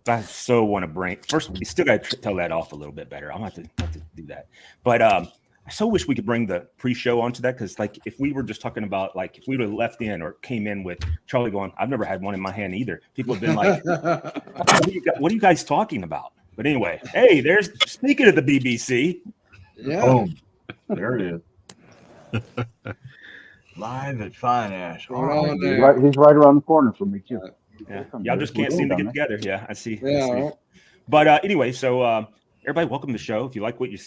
I so want to bring first. We still got to tell that off a little bit better. I'll have to do that. But I so wish we could bring the pre-show onto that because, like, if we were just talking about like if we would have left in or came in with Charlie going, I've never had one in my hand either. People have been like, what are you guys talking about? But anyway, hey, there's speaking of the BBC. Yeah, Boom. There it is. Live at Fine Ash. He's right around the corner from me too. Yeah, y'all just can't seem to get together. Yeah, I see. Yeah. I see. Right. But anyway, so everybody, welcome to the show. If you like what you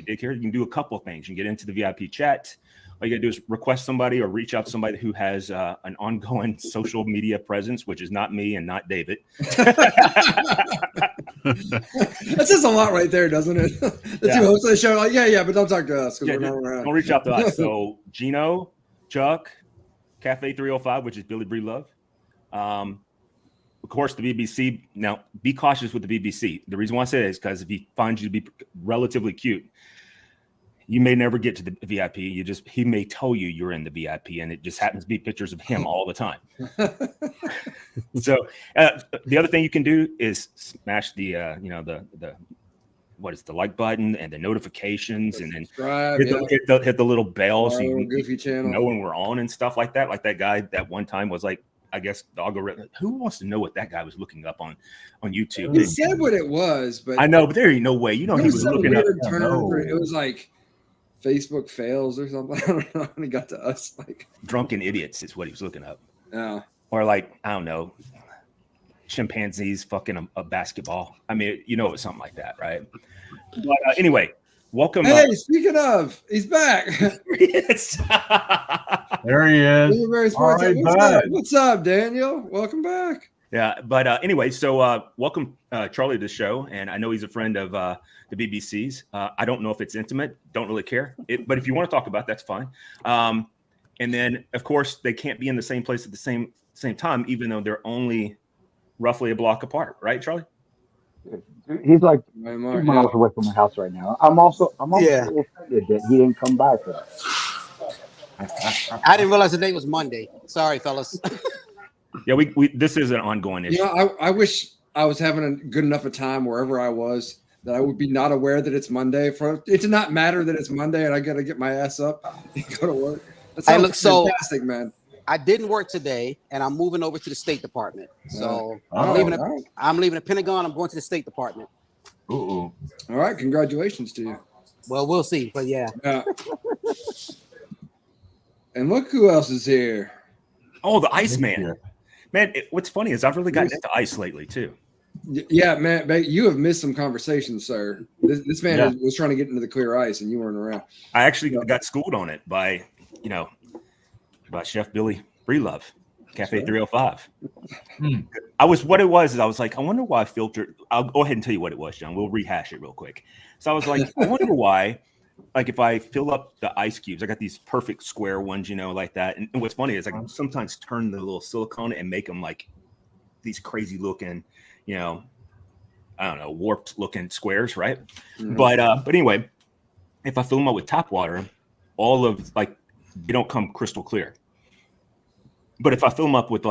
did here, you can do a couple of things. You can get into the VIP chat. All you gotta do is request somebody or reach out to somebody who has an ongoing social media presence, which is not me and not David. That says a lot right there, doesn't it? The two hosts of the show, like, yeah, but don't talk to us because we're not around. Don't reach out to us. So Gino, Chuck, Cafe 305, which is Billy Breedlove. Of course, the BBC. Now, be cautious with the BBC. The reason why I say that is because if he finds you to be relatively cute, you may never get to the VIP. He may tell you you're in the VIP, and it just happens to be pictures of him all the time. So the other thing you can do is smash the the like button and the notifications, and then hit the little bell so you Goofy channel. Know when we're on and stuff like that. Like that guy that one time was like, I guess the algorithm. Who wants to know what that guy was looking up on YouTube? He said what it was, but I know, but there ain't no way. You know, he was looking up. It was like Facebook fails or something. I don't know. When he got to us, like drunken idiots is what he was looking up. Yeah. Or like, I don't know, chimpanzees fucking a basketball. I mean, you know, it was something like that, right? But anyway, welcome. Hey, speaking of, he's back. There he is. All right, what's up, Daniel? Welcome back. Yeah, but anyway, so welcome Charlie to the show, and I know he's a friend of the BBC's. I don't know if it's intimate, don't really care, but if you want to talk about it, that's fine. And then, of course, they can't be in the same place at the same time, even though they're only roughly a block apart, right, Charlie? He's like 2 miles away from my house right now. I'm also offended that he didn't come by for that. I didn't realize the day was Monday. Sorry, fellas. Yeah, we this is an ongoing issue. You know, I wish I was having a good enough a time wherever I was that I would be not aware that it's Monday. For it to not matter that it's Monday and I got to get my ass up and go to work. That sounds fantastic, man. I didn't work today, and I'm moving over to the State Department. So I'm leaving the Pentagon. I'm going to the State Department. Ooh. All right, congratulations to you. Well, we'll see, but yeah. And look who else is here. Oh, the Iceman. Man, what's funny is I've really gotten into ice lately, too. Yeah, man, you have missed some conversations, sir. This man was trying to get into the clear ice, and you weren't around. I actually got schooled on it by Chef Billy Breedlove, Cafe 305. I was like, I wonder why I filtered. I'll go ahead and tell you what it was, John. We'll rehash it real quick. So I was like, I wonder why. Like if I fill up the ice cubes, I got these perfect square ones, like that. And what's funny is I can sometimes turn the little silicone and make them like these crazy looking, I don't know, warped looking squares, right? Mm-hmm. But anyway, if I fill them up with tap water, all of they don't come crystal clear. But if I fill them up with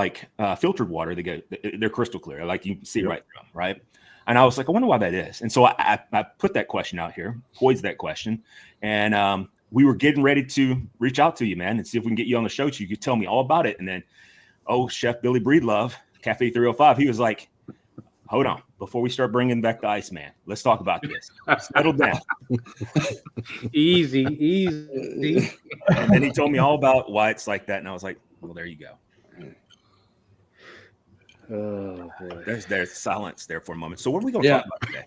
filtered water, they're crystal clear, like you can see right through them, right? And I was like, I wonder why that is. And so I put that question out here, poised that question. And we were getting ready to reach out to you, man, and see if we can get you on the show so you could tell me all about it. And then, Chef Billy Breedlove, Cafe 305, he was like, hold on. Before we start bringing back the Iceman, let's talk about this. Settle down. Easy. And then he told me all about why it's like that. And I was like, well, there you go. Oh, boy. There's silence there for a moment. So what are we going to talk about today?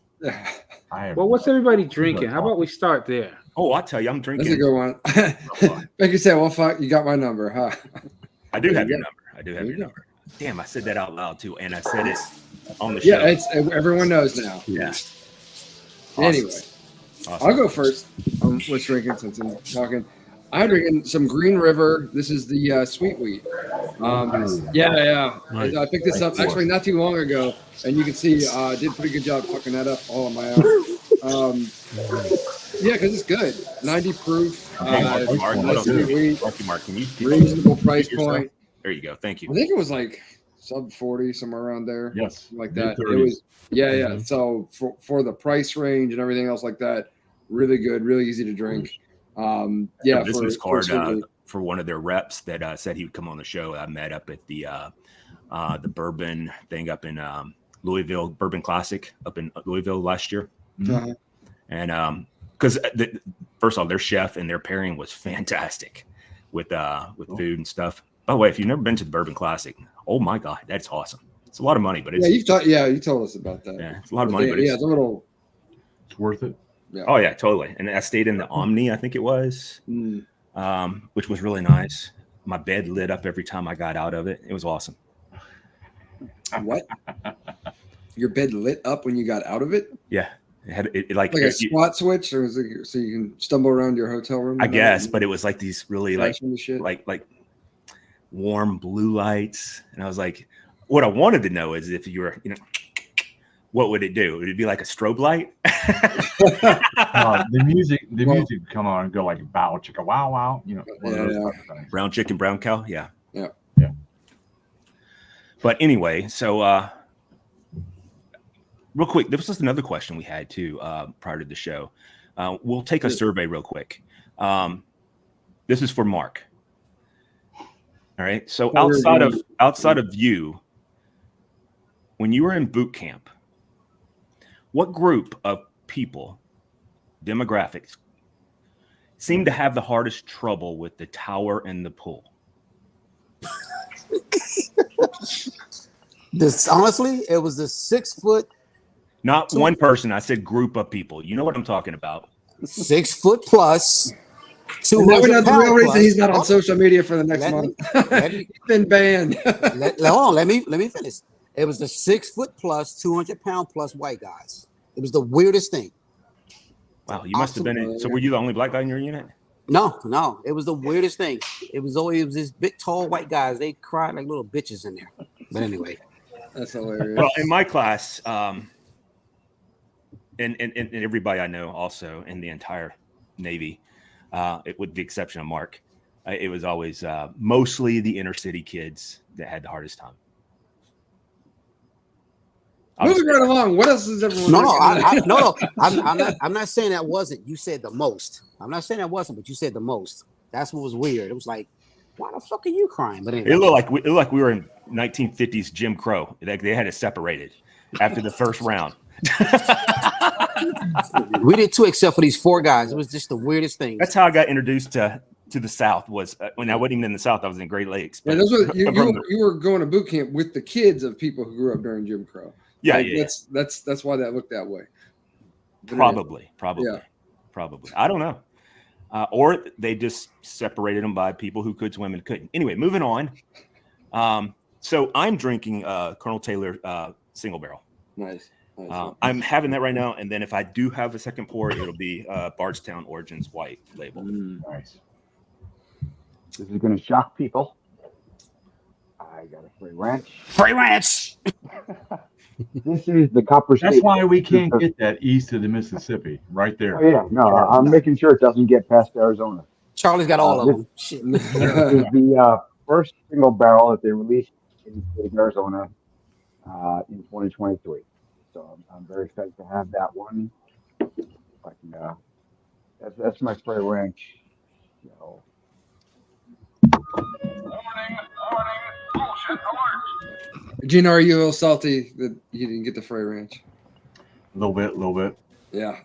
Well, what's everybody drinking? How about we start there? Oh, I'll tell you, I'm drinking. That's a good one. Like you said, well, fuck, you got my number, huh? I do have your number. Damn, I said that out loud too, and I said it on the show. Yeah, everyone knows now. Yeah. Awesome. Anyway, awesome. I'll go first. What's drinking since I'm talking? I'm drinking some Green River. This is the sweet wheat. Nice. I picked this up actually not too long ago, and you can see I did a pretty good job fucking that up all on my own. Because it's good. 90 proof. Mark, sweet wheat. Mark, can you reasonable price point. There you go. Thank you. I think it was like sub 40, somewhere around there. Yes, like that. mid-30s. It was, yeah. So for the price range and everything else like that, really good, really easy to drink. A business card for one of their reps that said he would come on the show. I met up at the bourbon thing up in Louisville, Bourbon Classic up in Louisville last year. Uh-huh. And because first of all, their chef and their pairing was fantastic with food and stuff. By the way, if you've never been to the Bourbon Classic, oh my God, that's awesome. It's a lot of money, but it's you told us about that. Yeah, it's a lot of money, but it's a little. It's worth it. Yeah. Oh yeah, totally. And I stayed in the Omni, I think it was, which was really nice. My bed lit up every time I got out of it. It was awesome. What? Your bed lit up when you got out of it? Yeah. It had like a SWAT switch, or was it so you can stumble around your hotel room? I guess, but it was like these really like warm blue lights. And I was like, what I wanted to know is if you were, what would it do? Would it be like a strobe light? The music would come on and go like bow chicka wow wow, Brown chicken, brown cow. Yeah. Yeah. But anyway, so real quick, this was another question we had too prior to the show. We'll take a survey real quick. This is for Mark. All right. So outside of you, when you were in boot camp, what group of people, demographics, seem to have the hardest trouble with the tower and the pool? Honestly, it was the 6 foot. Not one person. I said group of people. You know what I'm talking about. 6 foot plus. Now we know the real reason he's not on social media for the next month. He's been banned. Hold on. Let me finish. It was the 6 foot plus, 200-pound plus white guys. It was the weirdest thing. Wow, you must have been. So were you the only black guy in your unit? No. It was the weirdest thing. It was these big, tall white guys. They cried like little bitches in there. But anyway, that's hilarious. Well, in my class, and everybody I know also in the entire Navy, with the exception of Mark, it was always mostly the inner city kids that had the hardest time. Moving right along. What else is everyone? No. I'm not saying that wasn't. You said the most. I'm not saying that wasn't, but you said the most. That's what was weird. It was like, why the fuck are you crying? But anyway. It looked like we were in 1950s Jim Crow. They had it separated after the first round. We did too, except for these 4 guys. It was just the weirdest thing. That's how I got introduced to the South. Was when I wasn't even in the South. I was in Great Lakes. Yeah, you were going to boot camp with the kids of people who grew up during Jim Crow. Yeah, That's why that looked that way. Probably. I don't know. Or they just separated them by people who could swim and couldn't. Anyway, moving on. So I'm drinking Colonel Taylor single barrel. Nice. I'm having that right now, and then if I do have a second pour, it'll be Bardstown Origins White label. Nice. This is going to shock people. I got a free ranch. Free ranch. This is the Copper State. That's why we can't get that east of the Mississippi, right there. Oh, yeah, no, I'm making sure it doesn't get past Arizona. Charlie's got all of them. Shit. This is the first single barrel that they released in the state of Arizona in 2023. So I'm very excited to have that one. That's my Frey Ranch. Gino, are you a little salty that you didn't get the Frey Ranch? A little bit. Yeah.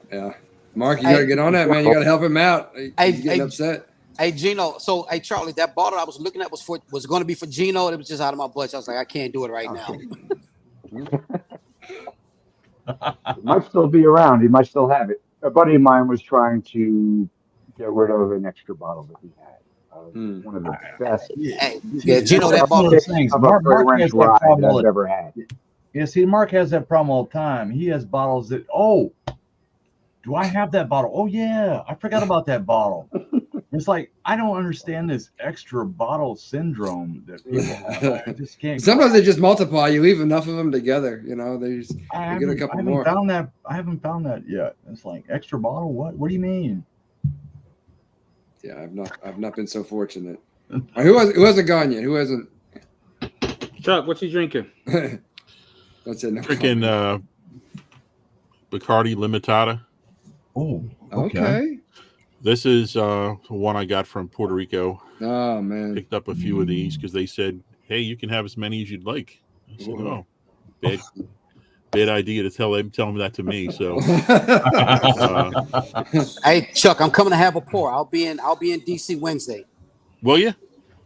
Mark, you got to get on that, man. You got to help him out. He's getting upset. Hey, Gino. So, hey, Charlie, that bottle I was looking at was going to be for Gino. It was just out of my budget. I was like, I can't do it right now. It might still be around. He might still have it. A buddy of mine was trying to get rid of an extra bottle that he had. One of the best. Gino, that bottle Mark has that problem I've ever had. Yeah, see, Mark has that problem all the time. He has bottles that, do I have that bottle? Oh, yeah, I forgot about that bottle. It's like, I don't understand this extra bottle syndrome that people have. I just can't. Sometimes they just multiply. You leave enough of them together, they just get a couple more. I haven't found that yet. It's like, extra bottle? What do you mean? Yeah, I've not been so fortunate. Who hasn't gone yet? Who hasn't? Chuck, what you drinking? That's it. No Drinking Bacardi Limitada. Oh, okay. This is one I got from Puerto Rico. Oh man. Picked up a few of these because they said, "Hey, you can have as many as you'd like." I said, "Oh, bad idea to tell them that to me." So, Hey, Chuck, I'm coming to have a pour. I'll be in DC Wednesday. will you?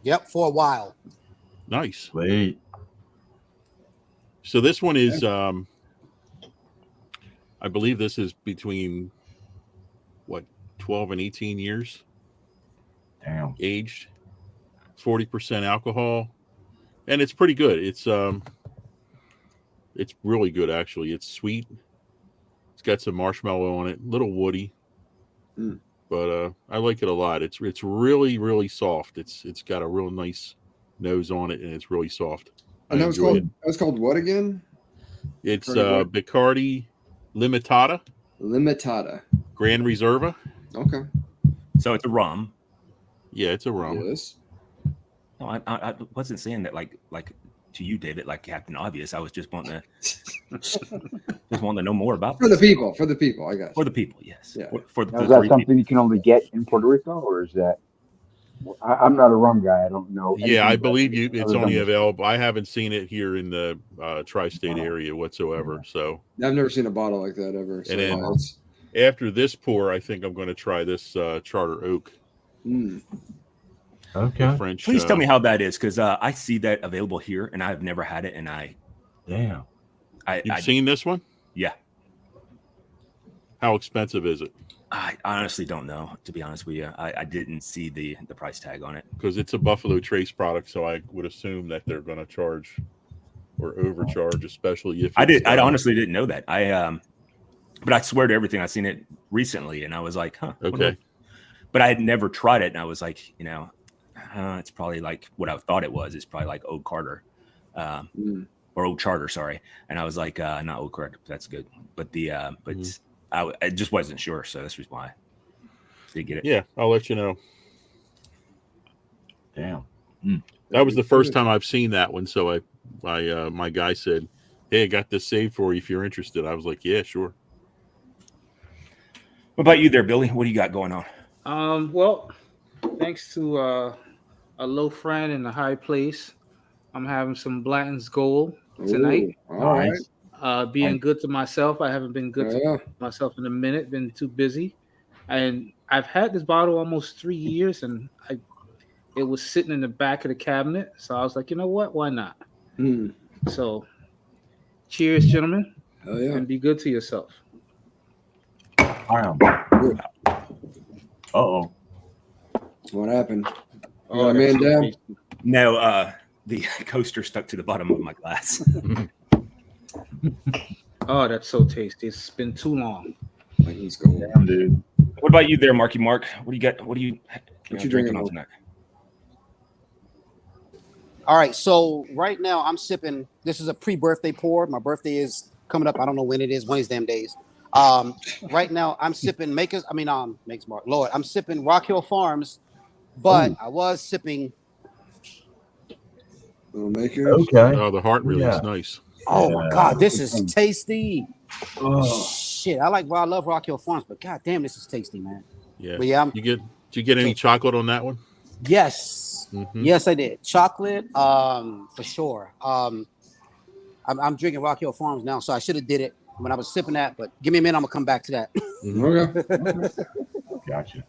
Yep, for a while. Nice. Wait. So this one is, I believe this is between 12 and 18 years. Damn. Aged, 40% alcohol, and it's pretty good. It's really good actually. It's sweet. It's got some marshmallow on it, a little woody, but I like it a lot. It's really, really soft. It's got a real nice nose on it, and it's really soft. And that was called what again? It's Bacardi Limitada. Limitada. Grand Reserva. Okay. So it's a rum. Yeah, it's a rum. Yes. No, I wasn't saying that like to you, David, like Captain Obvious. I was just wanting to know more about For the people, I guess. For the people, yes. Yeah. For Now, is that something you can only get in Puerto Rico, or is that? I'm not a rum guy. I don't know. Yeah, I believe you. It's only available. I haven't seen it here in the tri-state area whatsoever. So I've never seen a bottle like that ever. So and then after this pour, I think I'm going to try this Charter Oak. Okay. French. Please tell me how that is, because I see that available here, and I've never had it. And You've seen this one? Yeah. How expensive is it? I honestly don't know, to be honest with you. I didn't see the price tag on it. Because it's a Buffalo Trace product, so I would assume that they're going to charge or overcharge, especially if I honestly didn't know that. But I swear to everything, I've seen it recently, and I was like, huh. Okay. But I had never tried it, and I was like, it's probably like what I thought it was. It's probably like Old Carter, or Old Charter, sorry. And I was like, not Old Carter. That's good. But I just wasn't sure, so that's why I did get it. Yeah, I'll let you know. Damn. That was the first time I've seen that one. So my guy said, "Hey, I got this saved for you if you're interested." I was like, "Yeah, sure." What about you there, Billy? What do you got going on? Well, thanks to a low friend in the high place, I'm having some Blanton's Gold tonight. Ooh, all right. Being good to myself. I haven't been good to myself in a minute. Been too busy, and I've had this bottle almost 3 years, and it was sitting in the back of the cabinet. So I was like, you know what? Why not? So, cheers, gentlemen, and be good to yourself. Uh-oh. What happened? Oh, man down? No, the coaster stuck to the bottom of my glass. Oh, that's so tasty. It's been too long. Let's go. Damn, dude. What about you there, Marky Mark? What do you got? What you drinking on tonight? All right, so right now I'm sipping. This is a pre-birthday pour. My birthday is coming up. I don't know when it is. One of these damn days. Right now I'm sipping Lord, I'm sipping Rock Hill Farms, but I was sipping. Makers. Okay. Oh, the heart really is nice. Oh my God, this is tasty. Shit, I love Rock Hill Farms, but God damn, this is tasty, man. Yeah. But yeah, did you get any chocolate on that one? Yes. Yes, I did. Chocolate, for sure. I'm drinking Rock Hill Farms now, so I should have did it when I was sipping that, but give me a minute, I'm gonna come back to that. Okay. Gotcha.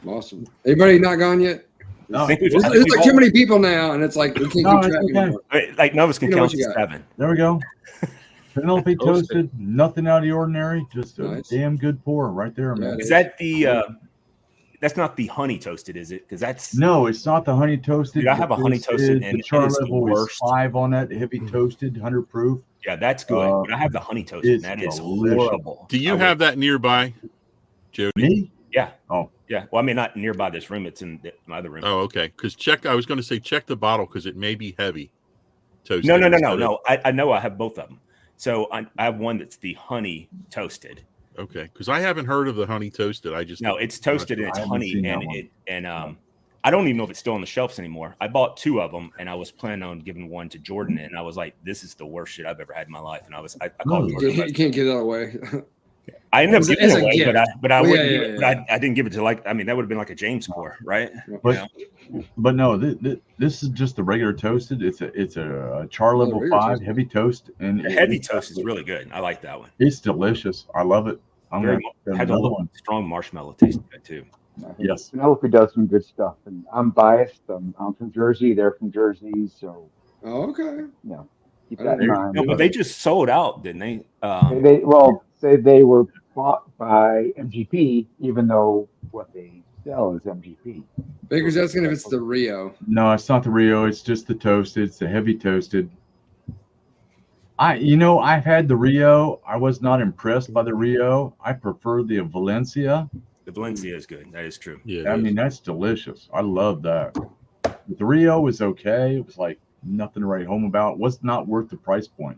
Awesome. Anybody not gone yet? No. There's like too many people now, and it's like we can't keep track anymore. Like none of us can count to 7. There we go. Penelope toasted, nothing out of the ordinary, just a Nice. damn good pour right there, man. Is that the? That's not the honey toasted, is it? Because that's No, it's not the honey toasted. Dude, I have a honey This toasted, is- and the char it is the level is worst. 5 on that, heavy toasted, 100 proof. yeah, that's good. But I have the honey toasted, and It's that is delicious. horrible. Do you have that nearby, Jody? Me? Yeah. Oh. Yeah. Well, I mean, not nearby this room. It's in my other room. Oh, okay. Because I was going to say check the bottle because it may be heavy. Toasted. No. instead of- I know I have both of them. So I have one that's the honey toasted. Okay, because I haven't heard of the honey toasted. I just No, it's toasted and it's I haven't honey, seen that and one. I I don't even know if it's still on the shelves anymore. I bought 2 of them, and I was planning on giving one to Jordan, and I was like, "This is the worst shit I've ever had in my life." And I called Jordan. You can't give that away. I ended up giving it away, but I wouldn't. Yeah, but I didn't give it to that would have been like a James score, right? But no, this is just the regular toasted. It's a char level 5 heavy toast, and the heavy toast is really good. I like that one. It's delicious. I love it. I'm gonna have another one. Strong marshmallow taste good too. Yes, Penelope does some good stuff, and I'm biased. I'm from Jersey. They're from Jersey, so okay. Yeah, keep that in mind. No, but they just sold out, didn't they? They were bought by MGP, even though what they sell is MGP. Baker's asking if it's the Rio. No, it's not the Rio. It's just the toasted. It's the heavy toasted. I've had the Rio. I was not impressed by the Rio. I prefer the Valencia. The Valencia is good. That is true. Yeah, I mean, that's delicious. I love that. The Rio was okay. It was like nothing to write home about. It was not worth the price point.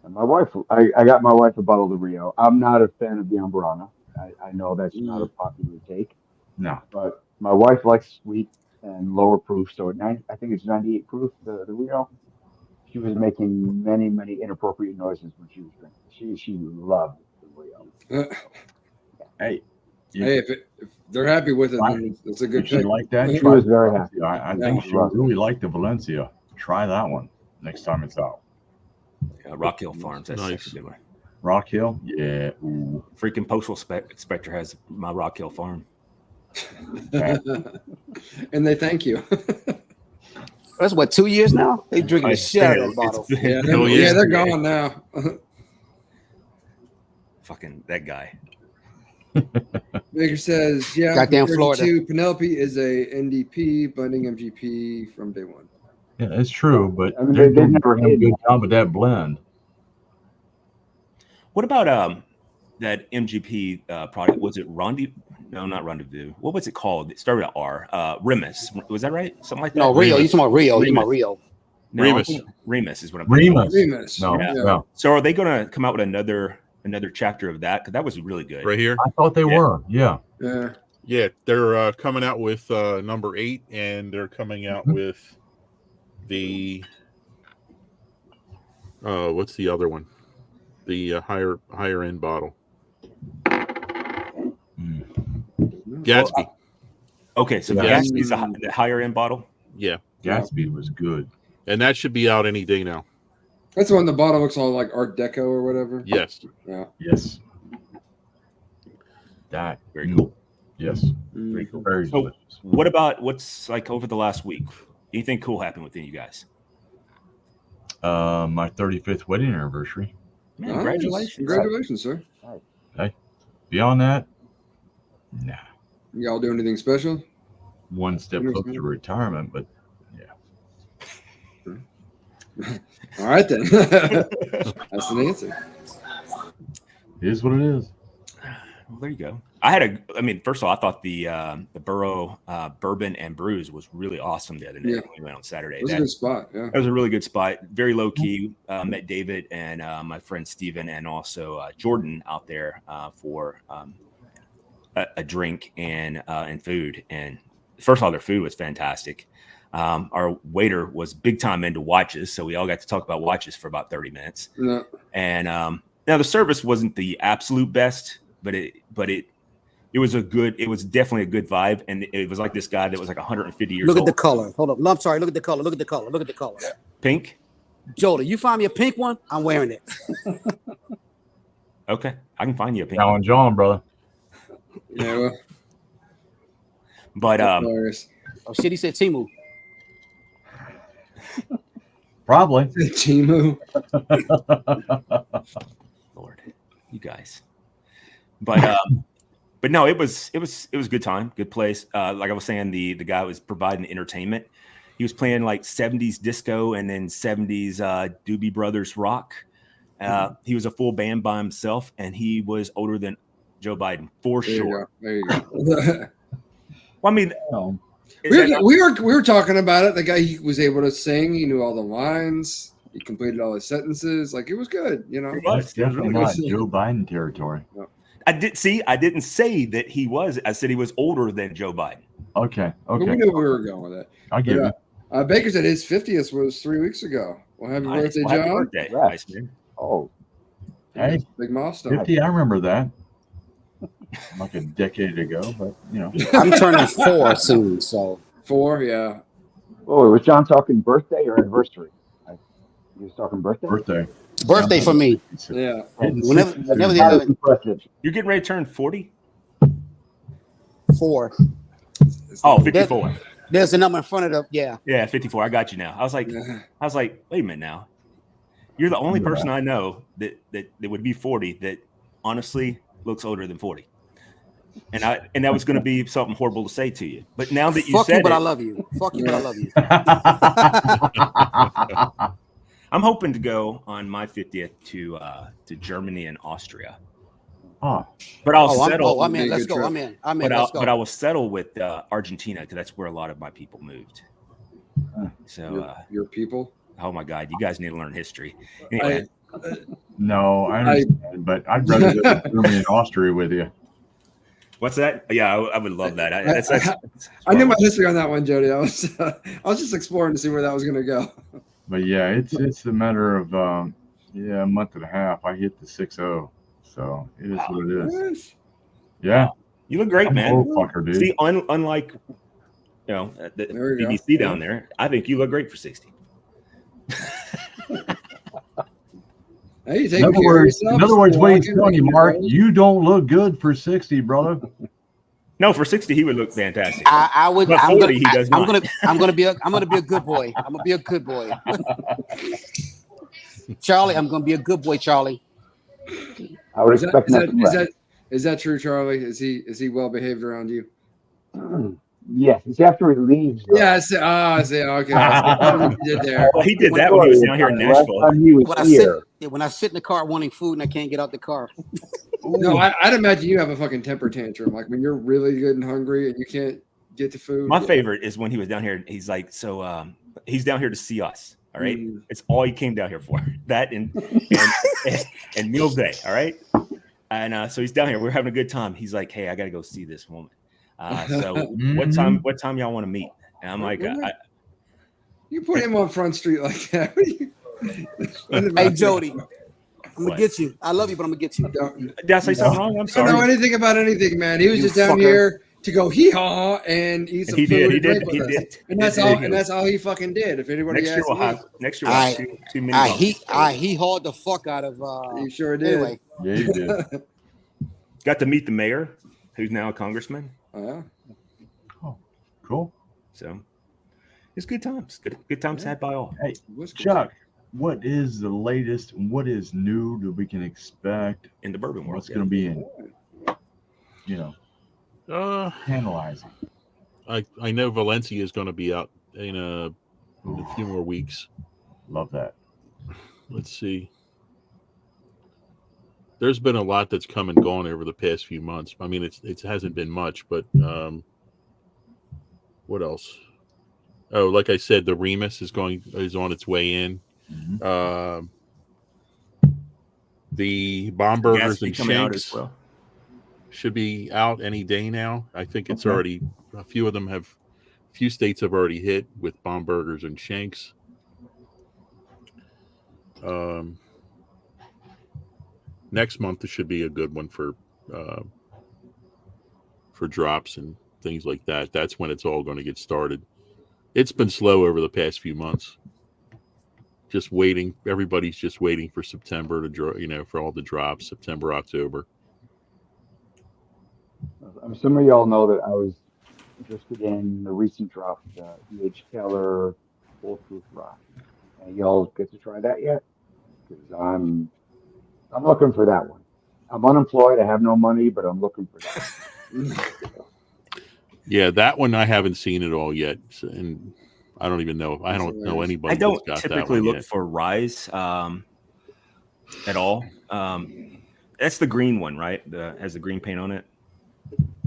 And my wife, I got my wife a bottle of the Rio. I'm not a fan of the Ambrana. I know that's not a popular take. No. But my wife likes sweet and lower proof. So I think it's 98 proof, the Rio. She was making many, many inappropriate noises when she was drinking. She loved the Rio. Hey, if they're happy with it, then it's a good pick. Like that, she was very happy. I think she really liked the Valencia. Try that one next time it's out. Yeah, Rock Hill Farms. That's nice. Good one. Rock Hill? Yeah. Ooh. Freaking Postal Inspector has my Rock Hill Farm. And they thank you. That's what, 2 years now? They drinking the shit out of that bottle. They're gone now. Fucking that guy. Baker says, "Yeah, goddamn Florida. Penelope is a NDP blending MGP from day one." Yeah, it's true, but I mean, they've never had a good job with that blend. What about that MGP product? Was it Rendezvous? No, not Rendezvous. What was it called? It started with R. Remus. Was that right? Something like that. No, Rio. You talking about Rio? You talking about Rio? No, Remus is what I'm thinking. Remus. No, yeah. No. So are they going to come out with another chapter of that? Because that was really good. Right here. I thought they were. Yeah. Yeah, they're coming out with number 8, and they're coming out with the what's the other one? The higher end bottle. Gatsby. Okay, so Gatsby's the higher end bottle. Yeah, Gatsby was good, and that should be out any day now. That's the one the bottle looks all like Art Deco or whatever. Yes. Yeah. Yes. That very cool. Yes. Very cool. Very so what about what's like over the last week? Anything cool happened within you guys? My 35th wedding anniversary. Man, congratulations. Congratulations, sir. Okay. Beyond that, nah. Y'all do anything special? One step closer to retirement, but all right then. That's the answer. It is what it is. Well, there you go. First of all, I thought the Burrow Bourbon and Brews was really awesome the other day when we went on Saturday. It was a good spot. Yeah, that was a really good spot. Very low key. Met David and my friend Steven and also Jordan out there for a drink and food. And first of all, their food was fantastic. Our waiter was big time into watches, so we all got to talk about watches for about 30 minutes. No. And now the service wasn't the absolute best, but it was definitely a good vibe, and it was like this guy that was like 150 years old. Look at the color. Hold up. No, I'm sorry. Look at the color. Look at the color. Look at the color. Pink. Jody, you find me a pink one? I'm wearing it. Okay, I can find you a pink. Now on John, brother. Yeah. Well, but oh shit, he said Timu. Probably. Timu. Lord, you guys. But no, it was a good time, good place. Like I was saying, the guy was providing entertainment. He was playing like 70s disco and then 70s Doobie Brothers rock. He was a full band by himself, and he was older than Joe Biden for sure. There you go. Well, I mean, we were talking about it. The guy, he was able to sing. He knew all the lines. He completed all his sentences. Like, it was good, you know. It's definitely not Joe Biden territory. No. I didn't say that he was. I said he was older than Joe Biden. Okay. But we knew we were going with it. I get it. Baker said his 50th was 3 weeks ago. Well, happy birthday, Well, John. happy birthday. Right. Nice, man. Oh, Hey, Big milestone. 50. I remember that. Like a decade ago, but you know. I'm turning 4 soon, so 4, yeah. oh, was John talking birthday or anniversary? He was talking birthday. birthday for me. Yeah. Whenever the That is other impressive. You're getting ready to turn 40? 4. Oh, 54. There's a number in front of the Yeah, 54. I got you now. I was like, wait a minute now. You're the only person I know that would be 40 that honestly looks older than 40. And that was going to be something horrible to say to you. But now that you Fuck said you, but it, I love you. Fuck you, but I love you. I'm hoping to go on my 50th to Germany and Austria. Oh, but I'll settle. I'm in. Let's go. I'm in. Let's go. But I will settle with Argentina because that's where a lot of my people moved. So your people. Oh my God, you guys need to learn history. Anyway. No, I understand, but I'd rather go to Germany and Austria with you. What's that? Yeah, I would love that. I knew my history on that one, Jody. I was just exploring to see where that was going to go. But yeah, it's a matter of a month and a half. I hit the 6-0, so it is what it is. Yeah, you look great, man. Old fucker, dude. See, unlike the BBC down there, I think you look great for 60. Hey, in other words, what he's telling you, Mark, you don't look good for 60, brother. No, for 60, he would look fantastic. I would. But 40, he does not. I'm gonna be a good boy. I'm gonna be a good boy. Charlie, I'm gonna be a good boy, Charlie. I would expect is that true, Charlie? Is he well behaved around you? Yes, it's after he leaves. Yeah, I see. Okay. What he did there. Well, he did that when he was down here in Nashville. When I sit in the car wanting food and I can't get out the car. No, I'd imagine you have a fucking temper tantrum. Like when you're really good and hungry and you can't get to food. My favorite is when he was down here. He's like, he's down here to see us. All right, it's all he came down here for. That and meal day. All right, and so he's down here. We're having a good time. He's like, hey, I got to go see this woman. So what time y'all want to meet? And I'm like, you put him on Front Street like that. Hey, Jody, I'm gonna get you. I love you, but I'm gonna get you. Did I say something wrong? I'm sorry. I don't know anything about anything, man. He was just down here to go hee haw and eat some food. He did. And that's all he fucking did. If anybody next year we'll have 2 minutes. He hauled the fuck out of. He sure did. Anyway. Yeah, he did. Got to meet the mayor, who's now a congressman. Oh, yeah. Oh, cool. So it's good times. Good times had by all. Hey, Chuck, what is the latest? What is new that we can expect in the bourbon world? What's going to be in? Analyzing. I know Valencia is going to be out in a few more weeks. Love that. Let's see. There's been a lot that's come and gone over the past few months. I mean, it hasn't been much, but what else? Oh, like I said, the Remus is on its way in. Mm-hmm. The Bomburgers and Shanks should be out any day now. I think it's already a few states have already hit with Bomburgers and Shanks. Next month should be a good one for drops and things like that. That's when it's all going to get started. It's been slow over the past few months. Just waiting. Everybody's just waiting for September to draw. For all the drops, September, October. Some of y'all know that I was interested in the recent drop, the E.H. Keller Foolproof Rock. And y'all get to try that yet? Because I'm looking for that one. I'm unemployed. I have no money, but I'm looking for that. Yeah, that one I haven't seen at all yet, and I don't even know. I don't know anybody. I don't that's got typically that one look yet. for Rise at all. That's the green one, right? Has the green paint on it.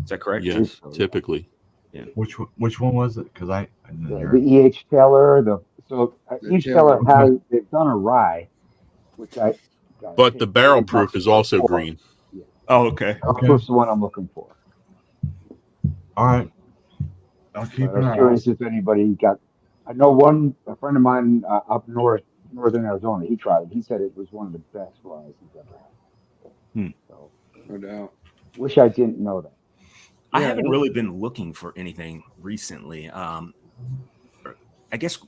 Is that correct? Yes, typically. Yeah. Which one was it? Because I the E.H. Keller. E.H. Keller they've done a rye, which But the barrel proof is also green. Oh, okay. Barrel proof's the one I'm looking for. All right. I'll keep I was curious if anybody got. I know a friend of mine up northern Arizona. He tried it. He said it was one of the best flies he's ever had. So, no doubt. wish I didn't know that. I haven't really been looking for anything recently. I guess it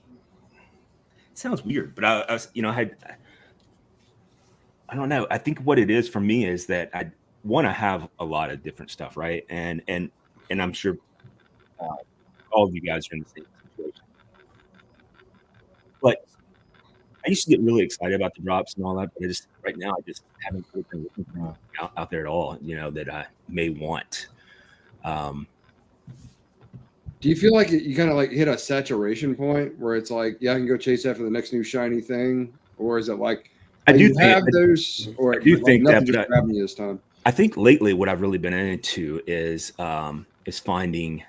sounds weird, but I don't know. I think what it is for me is that I want to have a lot of different stuff, right? And I'm sure all of you guys are in the same situation. But I used to get really excited about the drops and all that, but right now I just haven't really been looking out there at all. That I may want. Do you feel like you kind of like hit a saturation point where it's like, yeah, I can go chase after the next new shiny thing, or is it like I do have those, or I do think nothing that, just grabbing you this time? I think lately what I've really been into is finding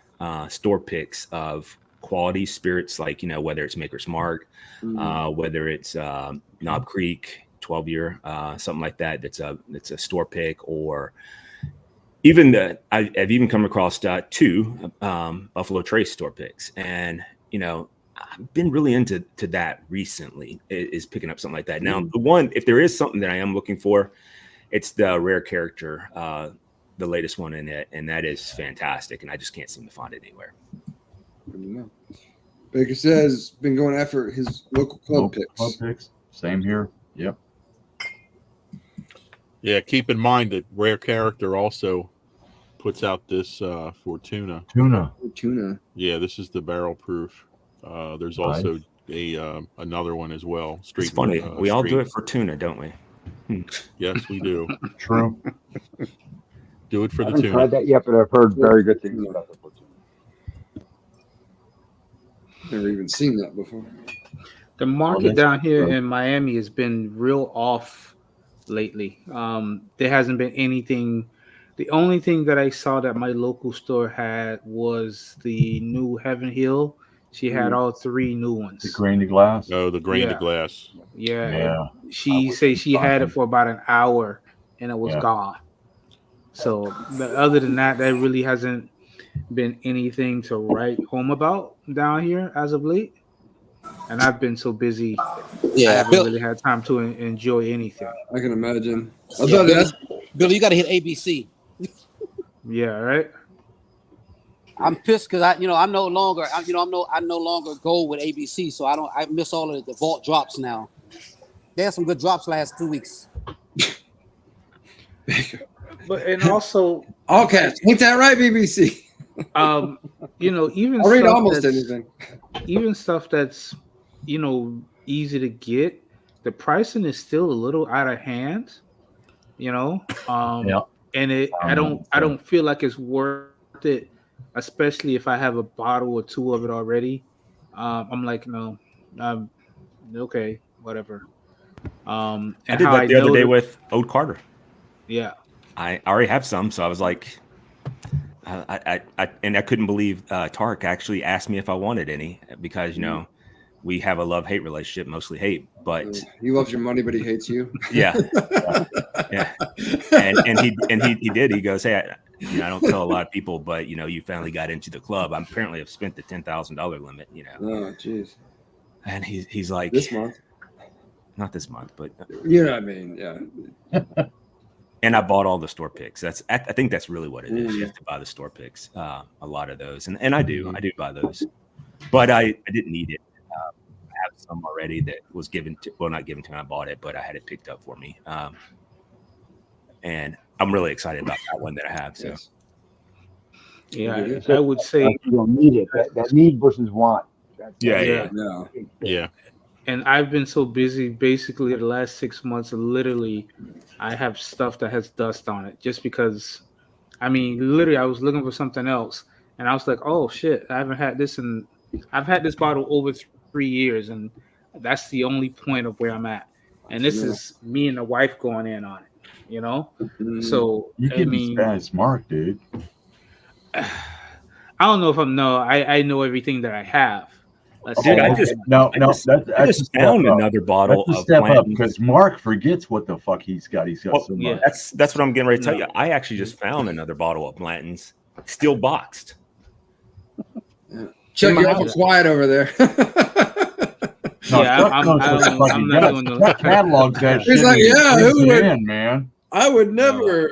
store picks of quality spirits, like whether it's Maker's Mark, whether it's Knob Creek 12-year, something like that. That's a store pick, or even I've even come across 2 Buffalo Trace store picks, and I've been really into that recently. Is picking up something like that. Now, the one, if there is something that I am looking for, it's the rare character, the latest one in it, and that is fantastic. And I just can't seem to find it anywhere. Baker says been going after his local club picks. Club picks. Same here. Yep. Yeah, keep in mind that Rare Character also puts out this Fortuna. Fortuna. Yeah, this is the barrel proof. There's also another one as well. It's funny. We all do it for tuna, don't we? Yes, we do. True. Do it for I the haven't tuna. tried that yet, but I've heard very good things about the Fortuna. Never even seen that before. The market down here in Miami has been real off lately. There hasn't been anything. The only thing that I saw that my local store had was the new Heaven Hill. She had all 3 new ones. The grain to glass. Oh, the grain to glass. Yeah. She said she had it for about an hour and it was gone. So, but other than that, there really hasn't been anything to write home about down here as of late. And I've been so busy. I haven't really had time to enjoy anything. I can imagine. Billy, you got to hit ABC. Yeah, right. I'm pissed because I no longer go with ABC, so I miss all of the vault drops now. They had some good drops last 2 weeks. But and also all cats, ain't that right, BBC? Even I'll read almost anything. Even stuff that's easy to get, the pricing is still a little out of hand. And I don't feel like it's worth it, especially if I have a bottle or 2 of it already. I'm like, no, okay, whatever. And I did that the other day with Ode Carter. Yeah, I already have some, so I was like, I couldn't believe Tarek actually asked me if I wanted any, because we have a love-hate relationship, mostly hate, but he loves your money, but he hates you. Yeah. And he did. He goes, hey, I don't tell a lot of people, but you finally got into the club. I apparently have spent the $10,000 limit. Oh, jeez. And he's like, this month, not this month, but you know what I mean, yeah. And I bought all the store picks. I think that's really what it is. You have to buy the store picks, a lot of those, and I do buy those, but I didn't need it. I have some already that was not given to me. I bought it, but I had it picked up for me. And I'm really excited about that one that I have. So, yeah, I would say you don't need it. That need versus want. Yeah. And I've been so busy, basically the last 6 months, literally, I have stuff that has dust on it just because, literally, I was looking for something else, and I was like, oh shit, I've had this bottle over 3 years, and that's the only point of where I'm at. And this is me and the wife going in on it, So you can be Spanish smart, dude. I don't know if I know everything that I have. Dude, I just found another bottle of step up, because Mark forgets what the fuck he's got. He's got so much. That's what I'm getting ready to tell you. I actually just found another bottle of Blanton's, still boxed. Chuck, you're awful quiet over there. No, Yeah, Chuck I'm knows what the fuck he not does. doing those. Chuck catalogs that He's shit. like, and yeah, brings who it would- in, man? I would never.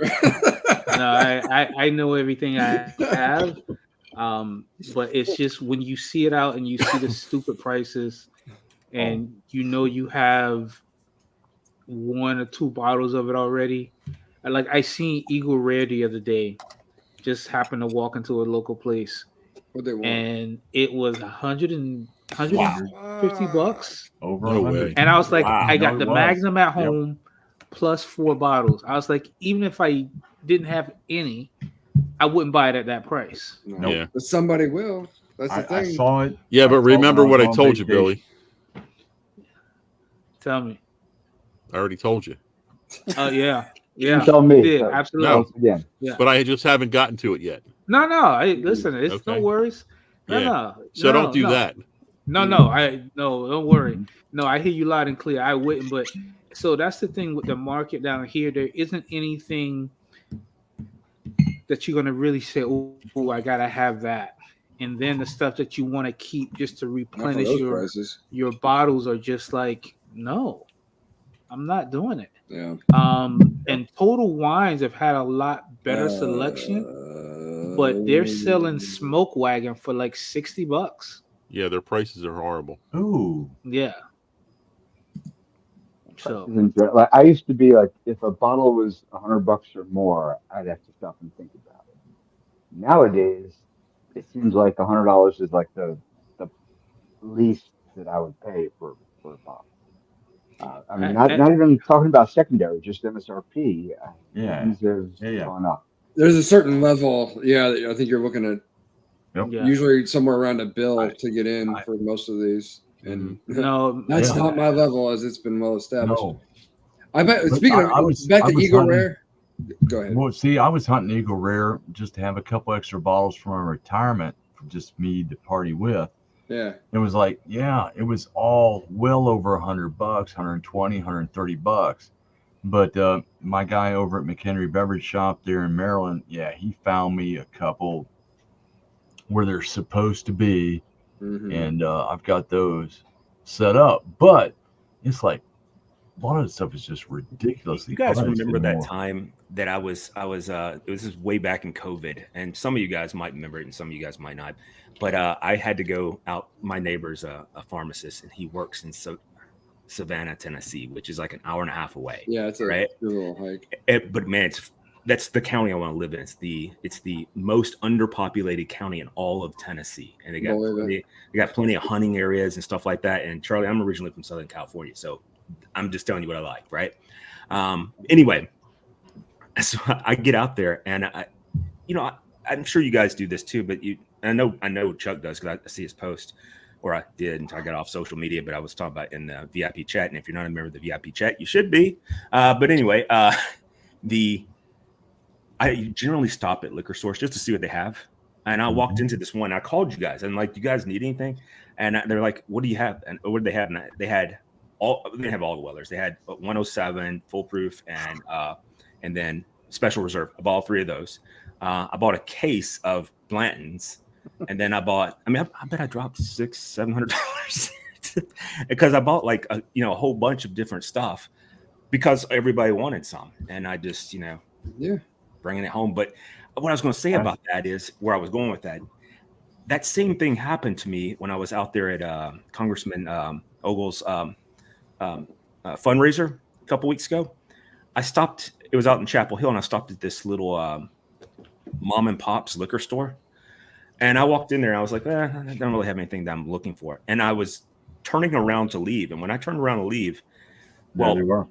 No, I know everything I have. But it's just when you see it out and you see the stupid prices, and you have 1 or 2 bottles of it already. Like I seen Eagle Rare the other day. Just happened to walk into a local place, What they want? and it was 150 bucks. Over No 100. way. And I was like, Wow. I got No, the it was. Magnum at Yep. home plus 4 bottles. I was like, even if I didn't have any, I wouldn't buy it at that price. No. Nope. Yeah. But somebody will. That's the I thing. saw it. Yeah, but I saw it remember when what I was on told you, vacation. Billy. Tell me. I already told you. Oh yeah. You Yeah. tell me. Yeah, So, absolutely. No. once again. Yeah. But I just haven't gotten to it yet. No. Listen, it's Okay. no worries. No, Yeah. no. So no, don't do no. that. No, don't worry. No, I hear you loud and clear. I wouldn't, but so that's the thing with the market down here. There isn't anything that you're gonna really say, "Oh, I gotta have that." And then the stuff that you want to keep just to Not for replenish those prices. your bottles are just like, no, I'm not doing it. Yeah. And Total Wines have had a lot better selection, but they're selling Smoke Wagon for like $60. Yeah, their prices are horrible. Ooh. Yeah. So Like I used to be like, if a bottle was $100 or more, I'd have to stop and think about it. Nowadays, it seems like $100 is like the least that I would pay for a bottle. I mean, not even talking about secondary, just MSRP. Yeah. Things have Yeah. gone up. There's a certain level, that I think you're looking at. Yep. Yeah. Usually somewhere around a bill to get in for most of these, and no, that's Yeah. not my level as it's been well established. No. I bet. But Speaking of, I was- back I to was Eagle hunting- Rare. Go ahead. Well, see, I was hunting Eagle Rare just to have a couple extra bottles for my retirement for just me to party with. Yeah. It was like, yeah, it was all well over $100, 120, $130. But my guy over at McHenry Beverage Shop there in Maryland, yeah, he found me a couple where they're supposed to be, Mhm. and I've got those set up. But it's like a lot of the stuff is just ridiculously. You guys priced remember that anymore. time that I was this is way back in COVID, and some of you guys might remember it and some of you guys might not, but I had to go out. My neighbor's a pharmacist, and he works in Savannah, Tennessee, which is like an hour and a half away. Yeah, it's a right? good little hike. But man, that's the county I want to live in. It's the most underpopulated county in all of Tennessee, and they got plenty of hunting areas and stuff like that. And Charlie, I'm originally from Southern California, so I'm just telling you what I like, right? Anyway, so I get out there, and I'm sure you guys do this too, but I know Chuck does because I see his post, or I did until I got off social media. But I was talking about in the VIP chat, and if you're not a member of the VIP chat, you should be. But anyway, I generally stop at liquor stores just to see what they have. And I walked into this one. I called you guys, and like, do you guys need anything? And they're like, "What do you have?" And what did they have? And they had all. They didn't have all the Wellers. They had 107 foolproof and then special reserve. I bought all 3 of those. I bought a case of Blanton's, and then I bet I dropped $600-700 because I bought like a whole bunch of different stuff because everybody wanted some, and I just bringing it home. But what I was going to say about that is where I was going with that. That same thing happened to me when I was out there at Congressman Ogle's fundraiser a couple weeks ago. I stopped. It was out in Chapel Hill, and I stopped at this little mom and pop's liquor store. And I walked in there, and I was like, I don't really have anything that I'm looking for. And I was turning around to leave. And when I turned around to leave, well,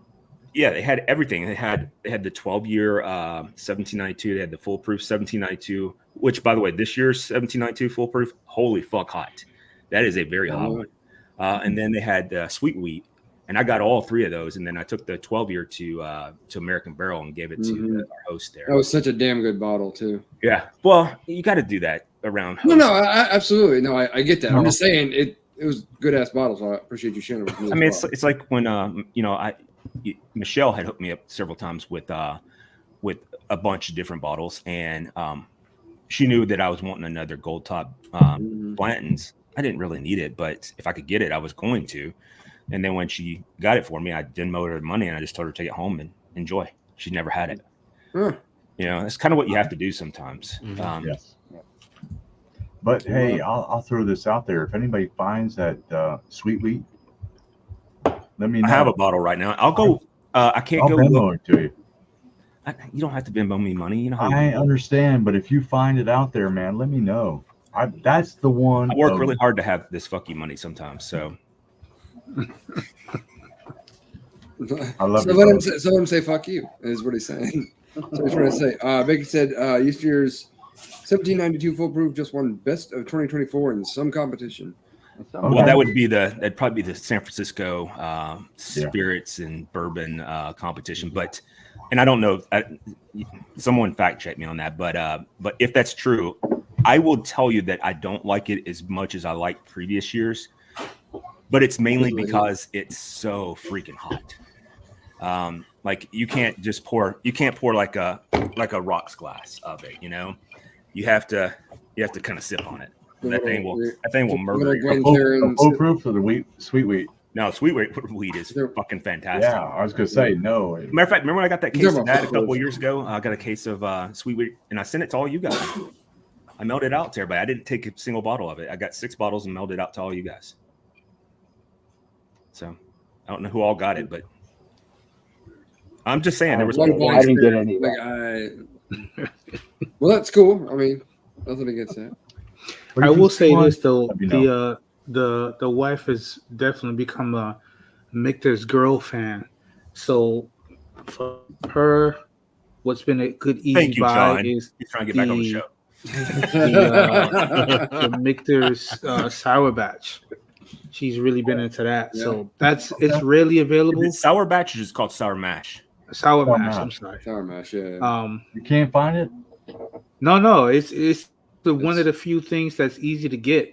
they had everything. They had the 12-year 1792. They had the foolproof 1792, which, by the way, this year's 1792 foolproof, holy fuck hot. That is a very hot one. And then they had sweet wheat. And I got all 3 of those, and then I took the 12-year to American Barrel and gave it to our host there. That was such a damn good bottle too. Yeah, well, you got to do that around. No, I absolutely no. I get that. I'm just saying it was good ass bottles. So I appreciate you sharing it with me. I mean, it's like when Michelle had hooked me up several times with a bunch of different bottles, and she knew that I was wanting another gold top Blanton's. I didn't really need it, but if I could get it, I was going to. And then when she got it for me, I Venmoed her the money and I just told her to take it home and enjoy. She never had it. You know, that's kind of what you have to do sometimes. Yes. But hey, I'll throw this out there. If anybody finds that sweet wheat, let me know. I have a bottle right now. I'll go. I can't go. Venmo it to you. You don't have to Venmo me money. You know how I understand, but if you find it out there, man, let me know. That's the one. I work really hard to have this fuck you money sometimes. So I love so let him say fuck you, is what he's saying. So he's trying to say. Becky said yesteryear's 1792 foolproof just won best of 2024 in some competition. Well, that'd probably be the San Francisco spirits and bourbon competition, and I don't know. Someone fact check me on that, but if that's true, I will tell you that I don't like it as much as I like previous years, but it's mainly because it's so freaking hot. Like you can't pour like a rocks glass of it, you know. You have to kind of sip on it. That thing will murder you. Foolproof or the sweet wheat? No, sweet wheat is fucking fantastic. Yeah, I was gonna say no. Matter of fact, remember when I got that case of that a couple of years ago? I got a case of sweet wheat, and I sent it to all you guys. I mailed it out to everybody. I didn't take a single bottle of it. I got 6 bottles and mailed it out to all you guys. So I don't know who all got it, but I'm just saying there was I didn't get any. Well, that's cool. I mean, nothing against that. I will say this though, the wife has definitely become a Michter's girl fan. So for her, what's been a good easy buy is he's trying to get back on the show. The Michter's Sour Batch. She's really been into that. Yeah. So it's rarely available. Is it Sour Batch or just called Sour Mash? Sour Mash. I'm sorry. Sour Mash. Yeah. You can't find it. No. It's one of the few things that's easy to get,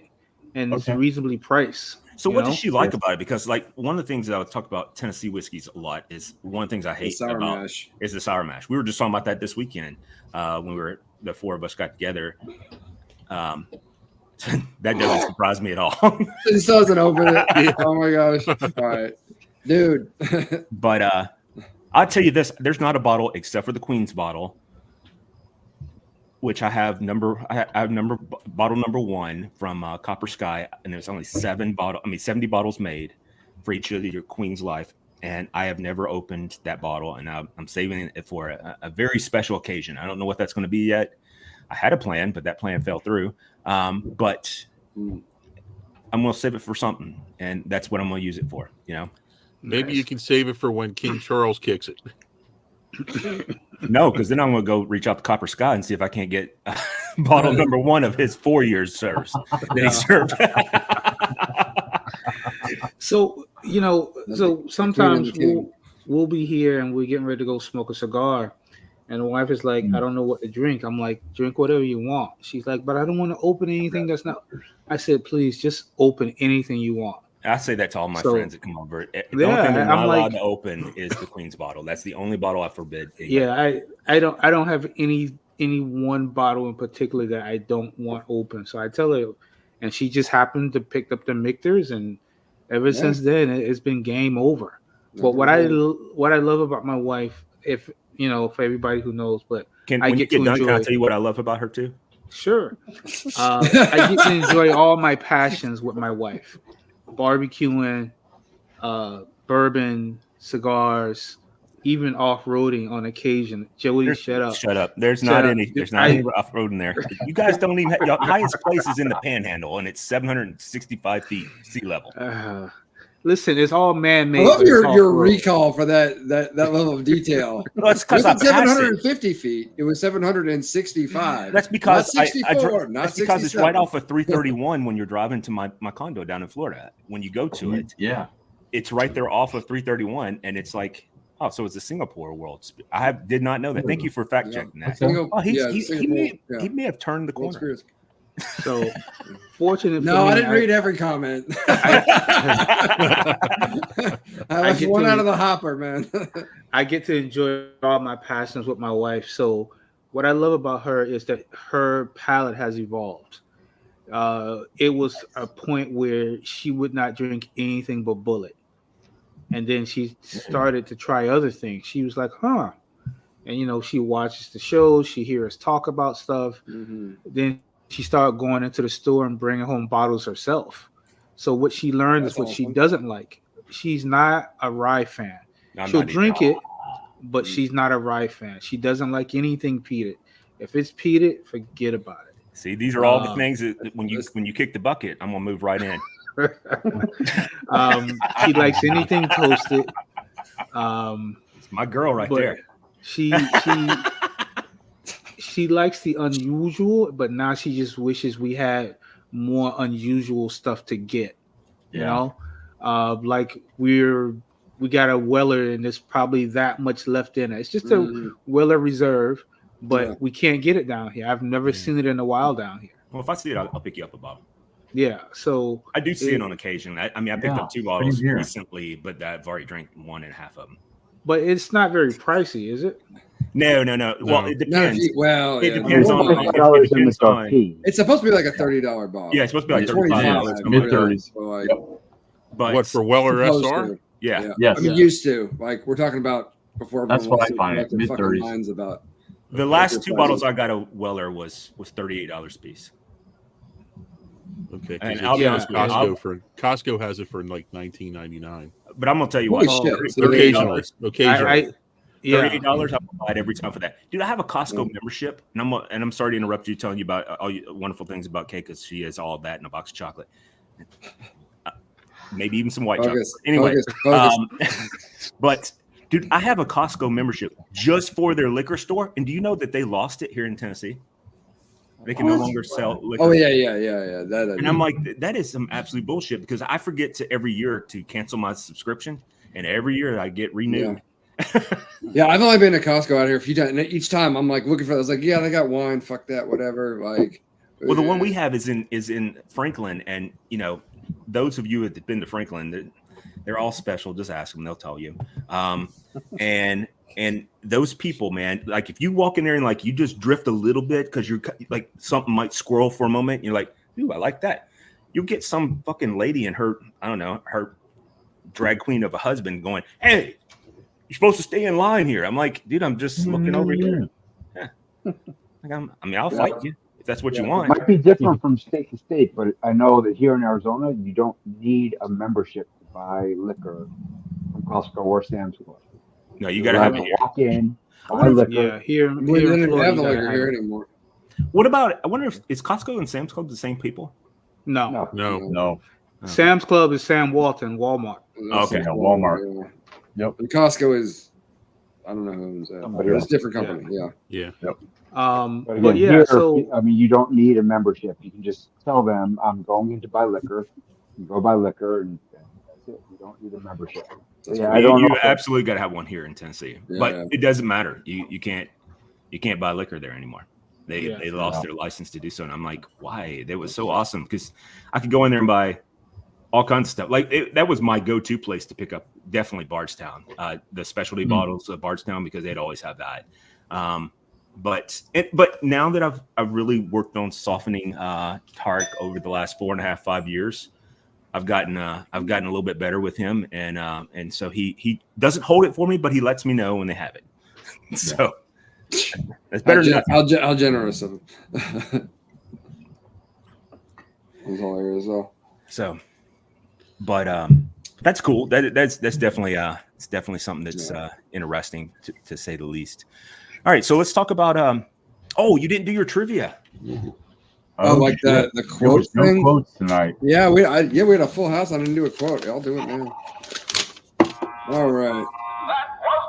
and it's reasonably priced. So what does she like about it? Because like one of the things that I would talk about Tennessee whiskeys a lot is one of the things I hate about is the sour mash. We were just talking about that this weekend when the 4 of us got together. That doesn't surprise me at all. It just doesn't open it. Oh my gosh! All right, dude. But I'll tell you this: there's not a bottle except for the Queen's bottle, which I have bottle number 1 from Copper Sky, and there's only 70 bottles made for each of your Queen's Life, and I have never opened that bottle, and I'm saving it for a very special occasion. I don't know what that's going to be yet. I had a plan, but that plan fell through. But I'm going to save it for something, and that's what I'm going to use it for. You know, maybe you can save it for when King Charles kicks it. No, because then I'm going to go reach out to Copper Sky and see if I can't get bottle number 1 of his 4 years service that he served. So, sometimes we'll be here and we're getting ready to go smoke a cigar. And the wife is like, I don't know what to drink. I'm like, drink whatever you want. She's like, but I don't want to open anything that's not. I said, please just open anything you want. I say that to all my friends that come over. The only thing they're not allowed to open is the Queen's bottle. That's the only bottle I forbid. Yeah, I don't have any one bottle in particular that I don't want open. So I tell her, and she just happened to pick up the Michter's, and ever since then it's been game over. But what I love about my wife, for everybody who knows, but can I tell you what I love about her too? Sure. I get to enjoy all my passions with my wife. Barbecuing, bourbon, cigars, even off-roading on occasion. Jody, shut up. Shut up. There's not any off-roading there. You guys don't even have your highest place is in the Panhandle, and it's 765 feet sea level. Listen, it's all man-made. I love your recall for that level of detail. Well, it's because 750 feet. It was 765. That's because not 64, that's because it's right off of 331 when you're driving to my condo down in Florida. When you go to it, it's right there off of 331, and it's like, oh, so it's a Singapore world. I did not know that. Thank you for fact checking that. He may have turned the corner. So fortunate. No, I didn't read every comment. I left one out of the hopper, man. I get to enjoy all my passions with my wife. So what I love about her is that her palate has evolved. It was a point where she would not drink anything but Bullet, and then she started to try other things. She was like, "Huh," and she watches the shows. She hears us talk about stuff. Mm-hmm. Then she started going into the store and bringing home bottles herself. So what she learned That's is what she awesome. doesn't like. She's not a rye fan. She'll drink it, but she's not a rye fan. She doesn't like anything peated. If it's peated, forget about it. See, these are all the things that when you kick the bucket, I'm gonna move right in. She likes anything toasted. It's my girl right there. She likes the unusual, but now she just wishes we had more unusual stuff to get. Like we got a Weller and there's probably that much left in it. It's just a Weller Reserve, but we can't get it down here. I've never seen it in the wild down here. Well, if I see it, I'll pick you up a bottle. Yeah, so I do see it on occasion. I picked up 2 bottles recently, but I've already drank 1.5 of them. But it's not very pricey, is it? No. Well, it depends. It depends on. It's supposed to be like a $30 bottle. Yeah, it's supposed to be like $35. Mid-30s. But what for Weller SR? Yeah. Yes. I mean, used to. Like we're talking about before. That's what I find. Mid-30s. About the last 2 bottles I got of Weller was $38 a piece. Okay, and I'll be honest with you, Costco has it for like $19.99. But I'm gonna tell you what, occasionally, $38, I'll buy it every time for that. Dude, I have a Costco membership, and I'm sorry to interrupt you, telling you about all you wonderful things about Kay, because she has all of that in a box of chocolate, maybe even some white chocolate. Anyway, but dude, I have a Costco membership just for their liquor store, and do you know that they lost it here in Tennessee? They can no longer sell liquor. Oh yeah. And I'm like, that is some absolute bullshit, because I forget to every year to cancel my subscription, and every year I get renewed. Yeah, I've only been to Costco out here a few times, and each time I'm like looking for. I was like, yeah, they got wine. Fuck that, whatever. Like, well, the one we have is in Franklin, and those of you that have been to Franklin, they're all special. Just ask them; they'll tell you. And those people, man, like if you walk in there and like you just drift a little bit because you're like something might squirrel for a moment, you're like, ooh, I like that. You'll get some fucking lady and her drag queen of a husband going, hey, you're supposed to stay in line here. I'm like, dude, I'm just looking over here. Yeah. I'll fight you if that's what you want. It might be different from state to state, but I know that here in Arizona, you don't need a membership to buy liquor from Costco or Sam's Club. No, you got to have to walk in, buy liquor. Yeah, here we don't have the liquor here anymore. What about? I wonder if is Costco and Sam's Club the same people? No. Sam's Club is Sam Walton, Walmart. Okay, Walmart. Yeah. Yep. And Costco is, I don't know who owns that. But it's a different company. Yeah. Yep. But again, here, you don't need a membership. You can just tell them, I'm going in to buy liquor. You go buy liquor, and that's it. You don't need a membership. You absolutely got to have one here in Tennessee, but it doesn't matter. You can't buy liquor there anymore. They lost their license to do so, and I'm like, why? That was so awesome, because I could go in there and buy all kinds of stuff. Like that was my go-to place to pick up. Definitely Bardstown, the specialty bottles of Bardstown, because they'd always have that. But now that I've really worked on softening Tarek over the last 4.5-5 years. I've gotten a little bit better with him, and so he doesn't hold it for me, but he lets me know when they have it. So that's better than nothing. How generous of him. He's hilarious though. So, but that's cool. That's definitely it's definitely something that's interesting to say the least. All right, so let's talk about you didn't do your trivia. Like the quote thing? No quotes tonight. Yeah, we had a full house. I didn't do a quote. I'll do it now. All right. That was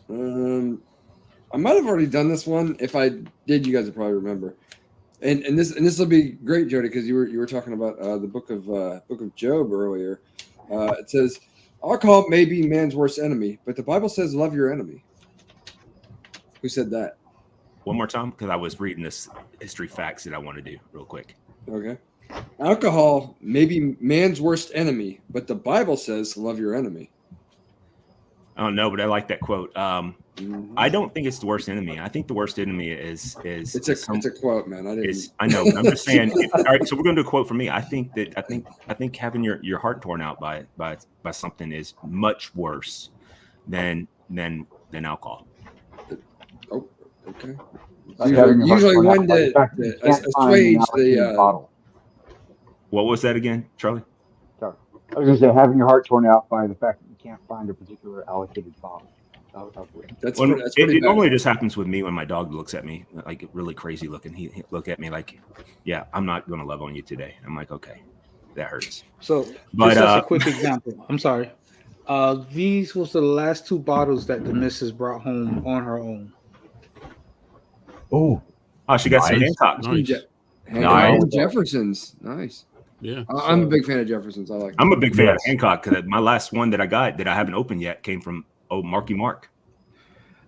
bullshit. I might have already done this one. If I did, you guys will probably remember. And this will be great, Jody, because you were talking about the book of Job earlier. It says, alcohol may be man's worst enemy, but the Bible says love your enemy. Who said that? One more time, because I was reading this history facts that I want to do real quick. Okay. Alcohol may be man's worst enemy, but the Bible says love your enemy. I don't know, but I like that quote. I don't think it's the worst enemy. I think the worst enemy is it's a quote, man. I know, but I'm just saying. All right, so we're going to do a quote from me. I think having your heart torn out by something is much worse than alcohol. Oh, okay. Like Usually one that assuage the bottle. What was that again, Charlie? Sorry. I was going to say having your heart torn out by the fact that you can't find a particular allocated bottle. That's Well, pretty it bad. normally just happens with me when my dog looks at me like really crazy looking. He look at me like, yeah, I'm not going to love on you today. I'm like, okay, that hurts. So, But, just as a quick example, I'm sorry. These was the last 2 bottles that the missus brought home on her own. Oh, she got some nice. Hancocks. Nice. Jefferson's. Nice. Yeah. I'm a big fan of Jefferson's. I like I'm a big fan of Hancock because my last one that I got that I haven't opened yet came from Marky Mark.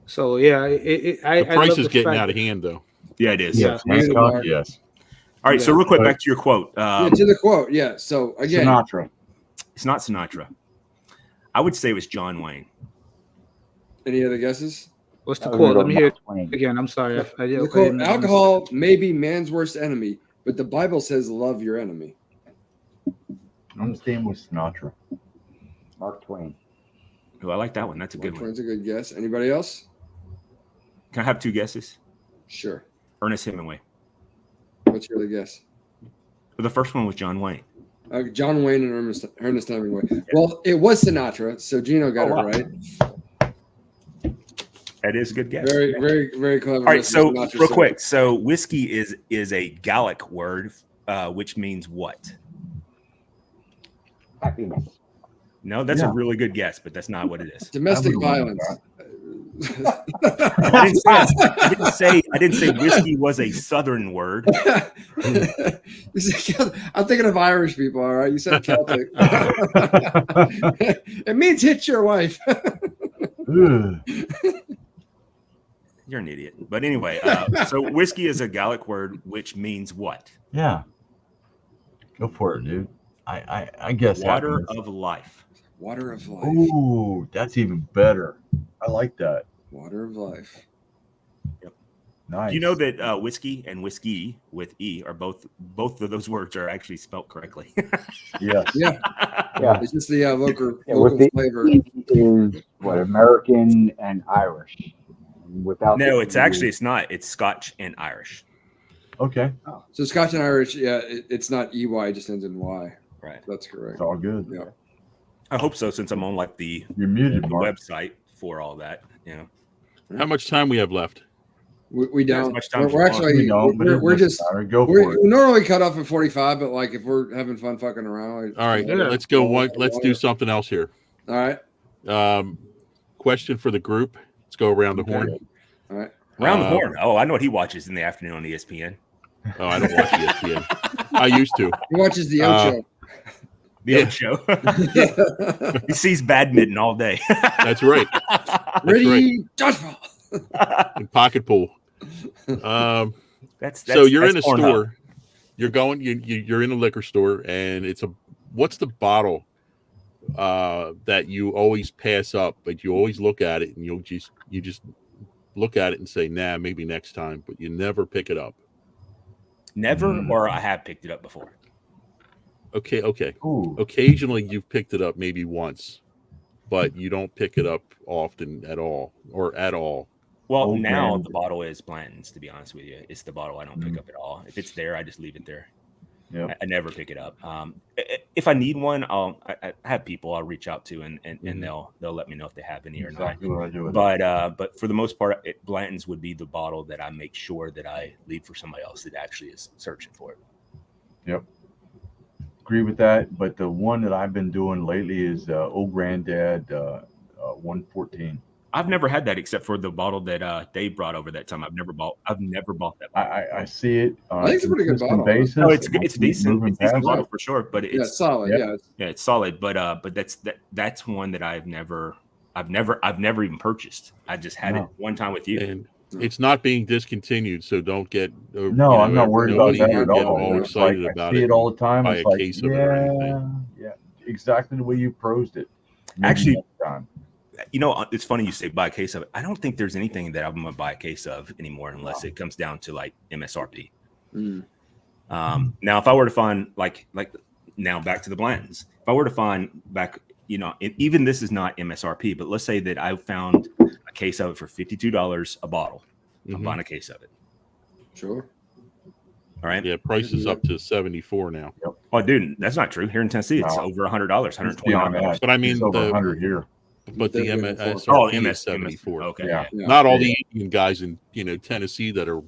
So yeah, The price is getting out of hand, though. Yeah, it is. Yes, Yeah. Hancock, yes. All right, so real quick, back to your quote. to the quote. Yeah. So again, Sinatra. It's not Sinatra. I would say it was John Wayne. any other guesses? What's the quote? Let me hear it again. I'm sorry. The quote, alcohol may be man's worst enemy, but the Bible says love your enemy. I'm staying with Sinatra. Mark Twain. Oh, I like that one. That's a good one. That's a good guess. Anybody else? Can I have 2 guesses? Sure. Ernest Hemingway. What's your other guess? Well, the first one was John Wayne. John Wayne and Ernest Hemingway. Yeah. Well, it was Sinatra, so Gino got it right. That is a good guess. Very, very, very clever. All right, so Sinatra, real quick. So whiskey is a Gallic word, which means what? Happiness. No, that's a really good guess, but that's not what it is. Domestic violence. I didn't say whiskey was a Southern word. I'm thinking of Irish people. All right, you said Celtic. It means hit your wife. You're an idiot. But anyway, so whiskey is a Gallic word, which means what? Yeah. Go for it, dude. I guess water happiness. of life. Water of life. Ooh, that's even better. I like that. Water of life. Yep. Nice. Do you know that whiskey and whiskey with E are both of those words are actually spelled correctly? Yes. Yeah. Yeah. It's just the local the flavor. Is what American and Irish. Without no, it's not. It's Scotch and Irish. Okay. Oh. So Scotch and Irish, yeah, it's not EY, it just ends in Y. Right. That's correct. It's all good. Yeah. I hope so, since I'm on like the website for all that. You know. How much time we have left? We don't. As much time We're actually we're just go for it. We normally cut off at 45, but like if we're having fun fucking around. All right, let's go. Let's do something else here. All right. Question for the group. Let's go around the horn. All right. Around the horn. Oh, I know what he watches in the afternoon on ESPN. Oh, I don't watch ESPN. I used to. He watches the Ocho. The Ocho. He sees badminton all day. That's right. Ready, dodgeball. And pocket pool. That's so you're in a store. Up. You're going. You're in a liquor store, and what's the bottle that you always pass up, but you always look at it, and you just look at it and say, nah, maybe next time, but you never pick it up. Never, or I have picked it up before. Okay. Ooh. Occasionally you've picked it up maybe once, but you don't pick it up often at all. Well, now the bottle is Blanton's, to be honest with you. It's the bottle I don't pick up at all. If it's there, I just leave it there. Yeah. I never pick it up. If I need one, I have people I'll reach out to, and they'll let me know if they have any or not. What I do with But for the most part, Blanton's would be the bottle that I make sure that I leave for somebody else that actually is searching for it. Yep. Agree with that. But the one that I've been doing lately is Old Granddad 114. I've never had that except for the bottle that Dave brought over that time. I've never bought that. I see it. I think it's a pretty good bottle. Basis. No, it's good. It's decent. It's decent bottle it. for sure. But it's solid. Yeah, it's solid. But that's one that I've never even purchased. I just had it one time with you. And it's not being discontinued, so don't get. No, I'm not worried about that at all. All excited about I see it all the time. Buy It's a like, case of it or anything. yeah, exactly the way you prosed it. Actually, it's funny you say buy a case of it. I don't think there's anything that I'm gonna buy a case of anymore unless it comes down to like MSRP. Now, if I were to find like now back to the blends, if I were to find back, even this is not MSRP, but let's say that I found a case of it for $52 a bottle. I'm buying a case of it. Sure. All right. Yeah, price is up to 74 now. Yep. Oh, dude, that's not true. Here in Tennessee, it's over $100, $120. That. But I mean, it's over 100 here. But the MSRP is 74. Okay. Yeah. Not all the Indian guys in Tennessee that are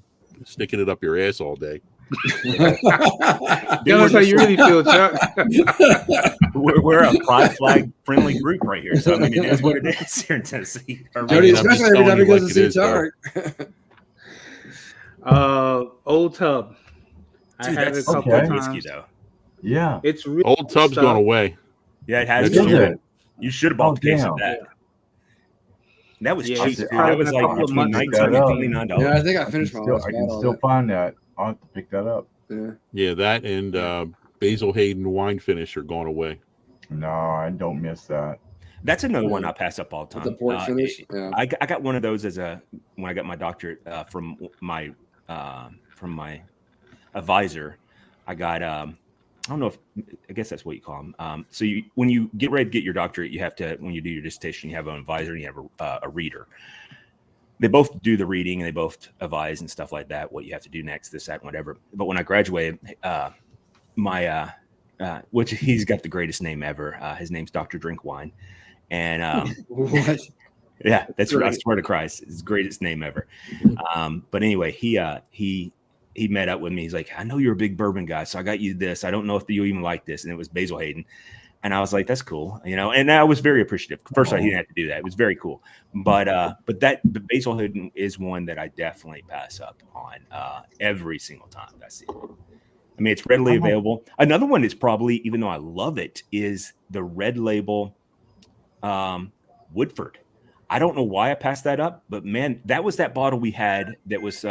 sticking it up your ass all day. That's how you really feel, Chuck. We're a pride flag friendly group right here. So I mean, it is what it is here in Tennessee. Jody, especially every time he goes to see Tarek. Old Tub. Dude, I had it a that's couple good of whiskey times. though. Yeah. It's really Old Tub's stuff. gone away. Yeah, it has. That's it. You should have bought the case damn. of that. That was Yeah, cheap. it's Dude. probably That was been a like couple of between months $19 ago. and $29. Yeah, I think I finished my last I can bottle. still find that. I'll have to pick that up. Yeah, that and Basil Hayden wine finish are gone away. No, I don't miss that. That's another one I pass up all the time. The port finish. Yeah. I got one of those when I got my doctorate from my advisor. I got I don't know I guess that's what you call them. So when you get ready to get your doctorate, you have to, when you do your dissertation, you have an advisor and you have a reader. They both do the reading and they both advise and stuff like that, what you have to do next, this, that, and whatever. But when I graduated, which he's got the greatest name ever. His name's Dr. Drink Wine. And What? yeah, that's right. I swear to Christ, it's the greatest name ever. But anyway, he met up with me. He's like, I know you're a big bourbon guy, so I got you this. I don't know if you even like this. And it was Basil Hayden. And I was like, that's cool, and I was very appreciative. First, I didn't have to do that. It was very cool. But the Basil Hayden is one that I definitely pass up on every single time I see it. I mean, it's readily available. Another one is probably, even though I love it, is the Red Label Woodford. I don't know why I passed that up, but man, that was that bottle we had that was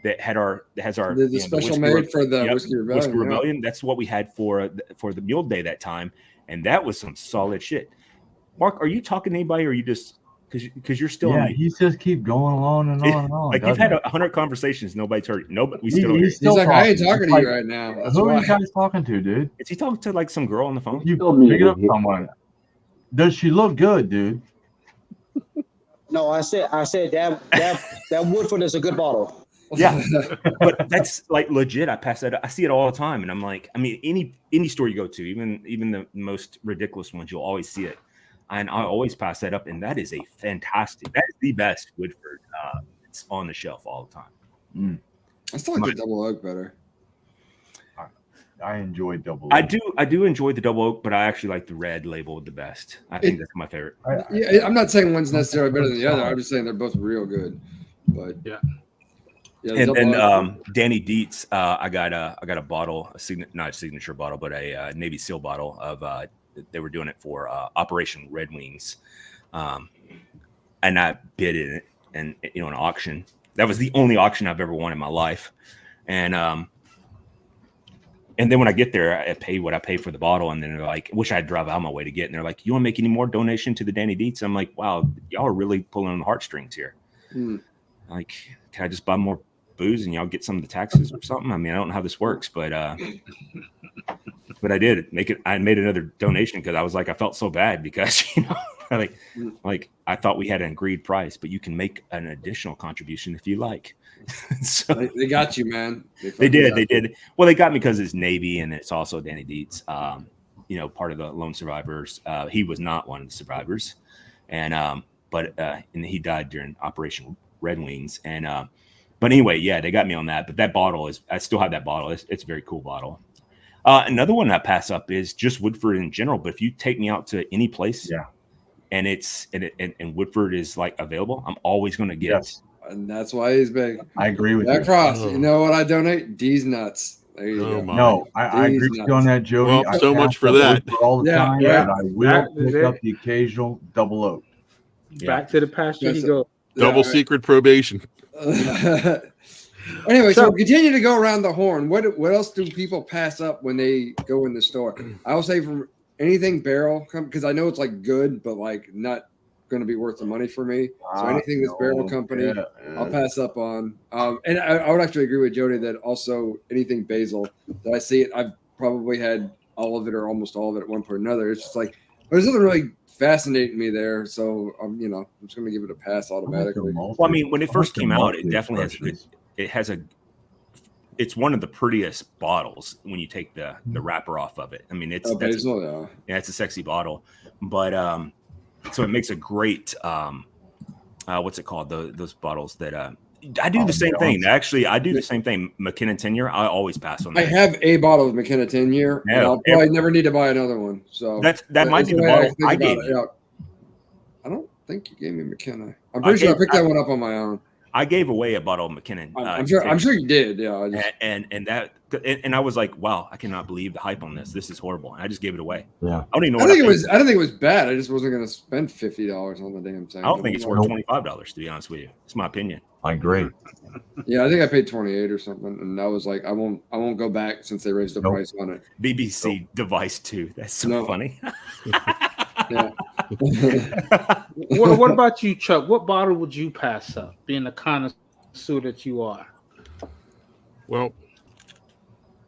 that has our the special made for the Whiskey Rebellion. Yeah. That's what we had for the Mule Day that time, and that was some solid shit. Mark, are you talking to anybody, or are you just because you're still? Yeah, he just keep going on and on and on. Like you've had 100 conversations, nobody's heard it. Nobody. We still. He's like, I ain't talking to you right now. That's who why. are you guys talking to, dude? Is he talking to like some girl on the phone? You pick it up someone. Does she look good, dude? No, I said that Woodford is a good bottle. Yeah, but that's like legit. I pass that. I see it all the time, and I'm like, I mean, any store you go to, even the most ridiculous ones, you'll always see it, and I always pass that up. And that is a fantastic. That is the best Woodford. It's on the shelf all the time. I still like the double oak better. I enjoy double oak. I do enjoy the double oak, but I actually like the Red Label the best. I think that's my favorite. Yeah, I'm not saying one's necessarily better than the other. I'm just saying they're both real good. But yeah. Yeah, and Danny Dietz, I got a bottle, not a signature bottle, but a Navy SEAL bottle of. They were doing it for Operation Red Wings, and I bid in it, and an auction. That was the only auction I've ever won in my life, and then when I get there, I pay what I pay for the bottle, and then they're like, "Wish I'd drive out my way to get." And they're like, "You want to make any more donation to the Danny Dietz?" I'm like, "Wow, y'all are really pulling on the heartstrings here." Like, can I just buy more booze and y'all get some of the taxes or something? I mean, I don't know how this works, but I did make it. I made another donation because I was like, I felt so bad because like I thought we had an agreed price, but you can make an additional contribution if you like. So they got you, man. They did. Well, they got me because it's Navy and it's also Danny Dietz. Part of the lone survivors. He was not one of the survivors, and he died during Operation Red Wings. And but anyway, yeah, they got me on that. But that bottle I still have that bottle. It's a very cool bottle. Another one I pass up is just Woodford in general. But if you take me out to any place, and and Woodford is like available, I'm always going to get. Yes. And that's why he's big. I agree with that you. cross. You know what I donate? D's nuts. There you go. No, I agree with you on that, Jody. Well, so much for that. All the time, yeah. and I will pick up the occasional double oak. Back to the pasture you go. Double secret probation. Anyway, so continue to go around the horn. What else do people pass up when they go in the store? I will say from anything barrel, because I know it's like good, but like not going to be worth the money for me. So anything that's barrel company, I'll pass up on. And I would actually agree with Jody that also anything basil that I see it, I've probably had all of it or almost all of it at one point or another. It's just like there's nothing really fascinating me there. So I'm just going to give it a pass automatically. Well, I mean, when it first came out, it definitely has a good. It has a. It's one of the prettiest bottles when you take the wrapper off of it. I mean, it's basil, it's a sexy bottle, but so it makes a great what's it called? Those bottles that I do the same thing. Actually, I do the same thing. McKinnon 10-year. I always pass on that. I have a bottle of McKenna 10-year, and I'll probably never need to buy another one. So that might be the bottle I gave you. I don't think you gave me McKenna. I'm pretty sure I picked that one up on my own. I gave away a bottle of McKinnon. I'm sure you did. Yeah. And I was like, wow, I cannot believe the hype on this. This is horrible. And I just gave it away. Yeah. I don't even know. I didn't think it was bad. I just wasn't going to spend $50 on the damn thing. I don't think it's worth $25, to be honest with you. It's my opinion. I agree. Yeah, I think I paid 28 or something, and I was like, I won't go back since they raised the price on it. BBC device 2. That's so funny. Yeah. What about you, Chuck? What bottle would you pass up, being the connoisseur that you are? Well,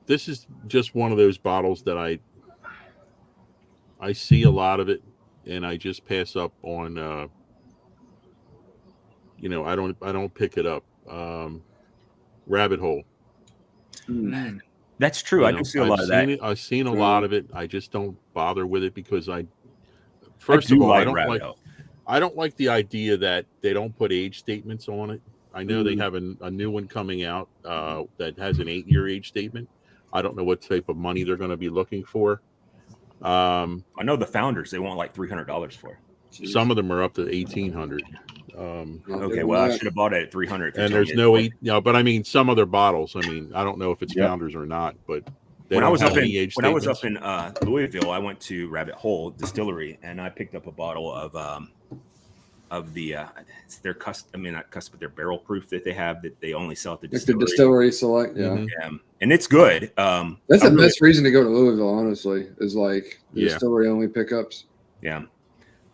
this is just one of those bottles that I see a lot of it, and I just pass up on. I don't pick it up. Rabbit Hole. That's true. I do see a lot of that. I've seen a lot of it. I just don't bother with it because First of all, I don't like the idea that they don't put age statements on it. I know they have a new one coming out that has an 8-year age statement. I don't know what type of money they're going to be looking for. I know the founders, they want like $300 for it. Some of them are up to $1,800. Okay, well, I should have bought it at $300. And there's no but I mean, some other bottles. I mean, I don't know if it's founders or not, but when I was up in Louisville, I went to Rabbit Hole Distillery and I picked up a bottle of the it's their custom, not custom, but their barrel proof that they have that they only sell at the distillery. Like the distillery select, yeah, and it's good. That's the best reason to go to Louisville, honestly, is like the distillery only pickups. Yeah.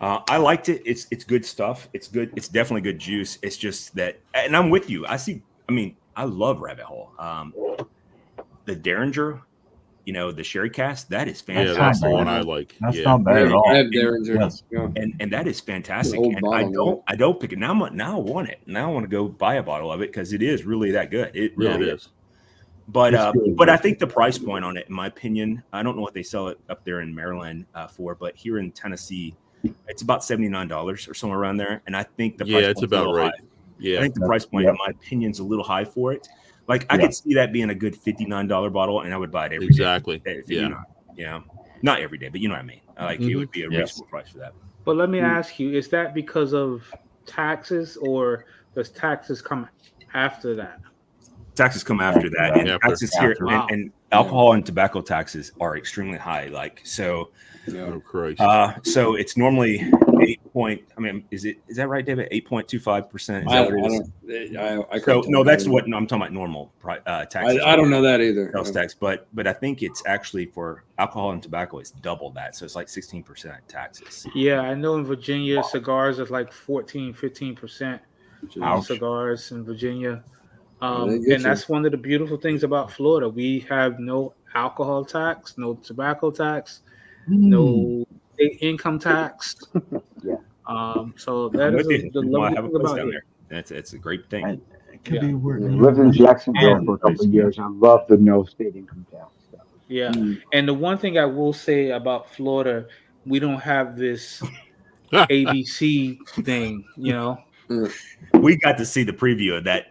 I liked it. It's good stuff. It's good. It's definitely good juice. It's just that, and I'm with you. I love Rabbit Hole. The Derringer, the sherry cask, that is fantastic. Yeah, that's the one I like. That's not bad at all. I have Derringer. Yes. And that is fantastic. And I don't pick it now. Now I want it. Now I want to go buy a bottle of it because it is really that good. It really is. But I think the price point on it, in my opinion, I don't know what they sell it up there in Maryland for, but here in Tennessee, it's about $79 or somewhere around there. And I think the price it's about right. High. Yeah, I think the price point, in my opinion, is a little high for it. Like I could see that being a good $59 bottle, and I would buy it every day. Exactly. Not every day, but you know what I mean. Like it would be a reasonable price for that. But let me ask you: is that because of taxes, or does taxes come after that? Taxes come after that, and taxes here, and alcohol and tobacco taxes are extremely high. Like so. Oh Christ! So it's normally 8 point. I mean, is that right, David? 8.25%. No, that's what I'm talking about. Normal taxes. I don't know that either. Sales tax, but I think it's actually for alcohol and tobacco, it's double that. So it's like 16% taxes. Yeah, I know in Virginia, cigars is like 15% cigars in Virginia. And that's one of the beautiful things about Florida. We have no alcohol tax, no tobacco tax, no income tax. So that is the lovely thing about it. It's a great thing. It be weird. I lived in Jacksonville for a couple of years. I love the no state income tax stuff. Yeah. And the one thing I will say about Florida, we don't have this ABC thing, We got to see the preview of that.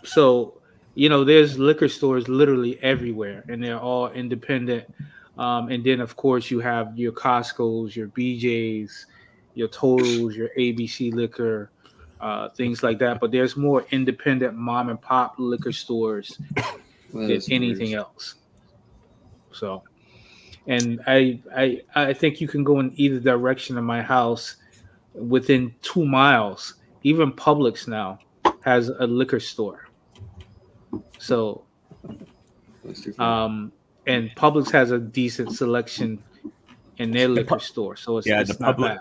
So, there's liquor stores literally everywhere, and they're all independent. And then, of course, you have your Costco's, your BJ's, your Totals, your ABC Liquor, things like that. But there's more independent mom and pop liquor stores than anything else. So, and I think you can go in either direction of my house within 2 miles. Even Publix now has a liquor store. So, and Publix has a decent selection in their liquor store. So it's the not bad.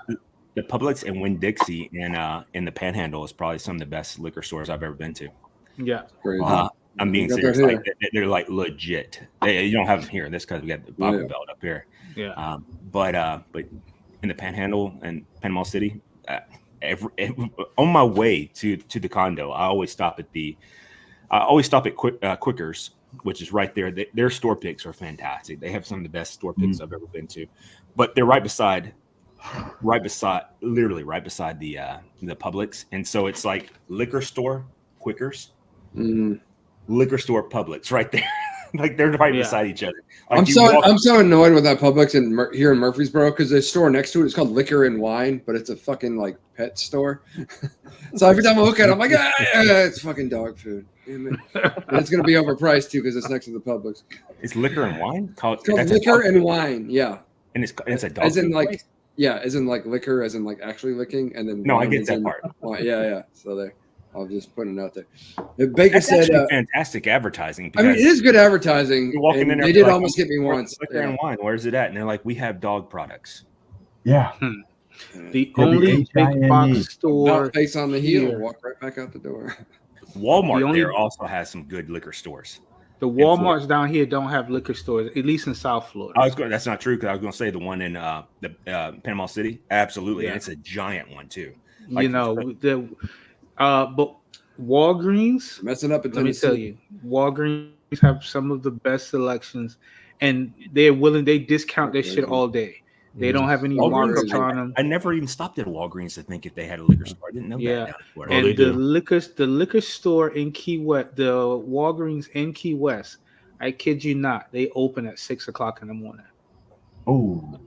The Publix and Winn-Dixie in the Panhandle is probably some of the best liquor stores I've ever been to. Yeah. I'm being serious. Like they're like legit. You don't have them here. This because we got the Bible Belt up here. Yeah. But in the Panhandle and Panama City, on my way to the condo, I always stop at Quicker's, which is right there. Their store picks are fantastic. They have some of the best store picks I've ever been to. But they're literally right beside the Publix, and so it's like liquor store Quicker's. Liquor store Publix right there. Like they're right beside each other. Like I'm so annoyed with that Publix here in Murfreesboro because the store next to it is called Liquor and Wine, but it's a fucking like pet store. So every time I look at it, I'm like, it's fucking dog food. And it's gonna be overpriced too because it's next to the Publix. It's Liquor and Wine. It's called Liquor and Wine. Yeah. And it's a dog as in food like place? as in like liquor, as in like actually licking, and then no, I get that part. Yeah. So there. I'll just put it out there. Baker That's said, fantastic advertising. I mean, it is good advertising. You're walking in there, they did like, almost get me once. Liquor and Wine, where's it at? And they're like, we have dog products. Yeah. The only big box store face on the heel, walk right back out the door. Walmart there also has some good liquor stores. The Walmarts down here don't have liquor stores, at least in South Florida. That's not true because I was going to say the one in the Panama City, absolutely, and it's a giant one too. Like, But Walgreens, messing up. Let me tell you, Walgreens have some of the best selections, and they're willing. They discount their shit all day. They don't have any markups on them. I never even stopped at Walgreens to think if they had a liquor store. I didn't know that. And the liquor store in Key West, the Walgreens in Key West, I kid you not, they open at 6 o'clock in the morning. Oh,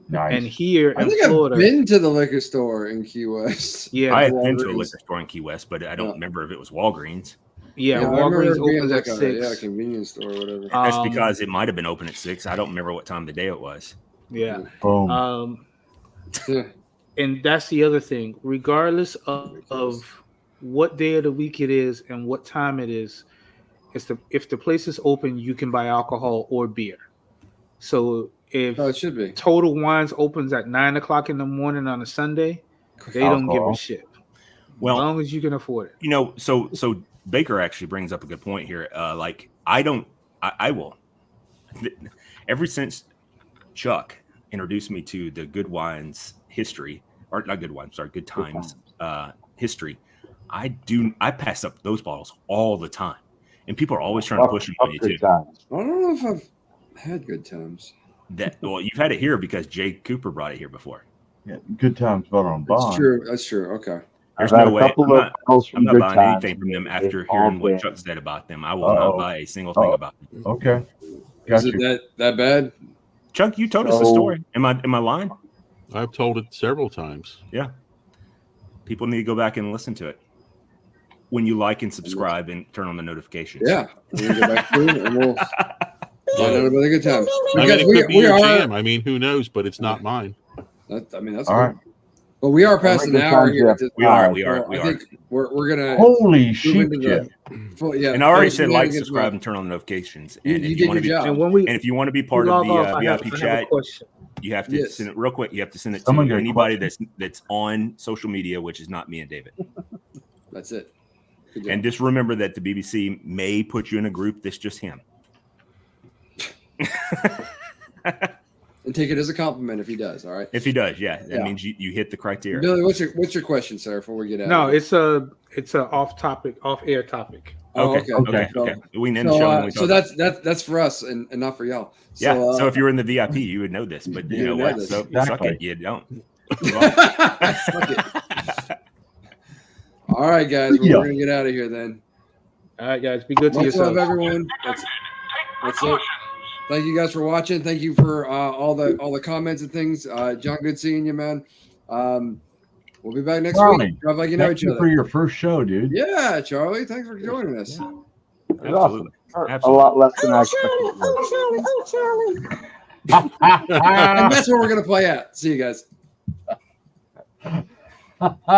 nice. And here I think Florida, I've been to the liquor store in Key West. Yeah, I have been to a liquor store in Key West, but I don't remember if it was Walgreens. Yeah, Walgreens opens at 6. Yeah, a convenience store or whatever. That's because it might have been open at 6. I don't remember what time of the day it was. Yeah. Yeah. And that's the other thing. Regardless of what day of the week it is and what time it is, if the place is open, you can buy alcohol or beer. So if it should be. Total Wines opens at 9 o'clock in the morning on a Sunday, they don't give a shit. Well, as long as you can afford it. So Baker actually brings up a good point here. I will. Ever since Chuck introduced me to the Good Wines history, or not Good Wines, sorry, Good Times history, I pass up those bottles all the time, and people are always trying to push them on you too. I don't know if I've had Good Times. You've had it here because Jay Cooper brought it here before. Yeah, Good Times bought on bond. That's true. Okay. There's no way. I'm not buying anything from them after hearing what Chuck said about them. I will not buy a single thing about them. Okay. Is it that bad? Chuck, you told us the story. Am I lying? I've told it several times. Yeah. People need to go back and listen to it. When you like and subscribe and turn on the notifications. Yeah. We'll go back to it and we'll find out about a good time. I mean, it could be your jam. I mean, who knows? But it's not mine. That's all good. right. Well, we are past an hour here. We are. I think we're gonna. Holy shit! Yeah, and I already said like, subscribe, and turn on the notifications. And if you want to be, and if you want to be part of the VIP chat, you have to send it real quick. You have to send it to anybody that's on social media, which is not me and David. That's it. And just remember that the BBC may put you in a group that's just him. And take it as a compliment if he does. All right. If he does, that means you hit the criteria. Billy, what's your question, sir? Before we get out. No, it's a off-air topic. Okay. We end the show. So that's for us and not for y'all. So, so if you were in the VIP, you would know this, but you know what? So suck it. You don't. Suck it. All right, guys. We're gonna get out of here then. All right, guys. Be good to yourself. Love everyone. That's it. Thank you guys for watching. Thank you for all the comments and things. John, good seeing you, man. We'll be back next week. Like Thank you for your first show, dude. Yeah, Charlie. Thanks for joining us. Yeah. Absolutely. A lot less than I expected. And that's where we're gonna play at. See you guys.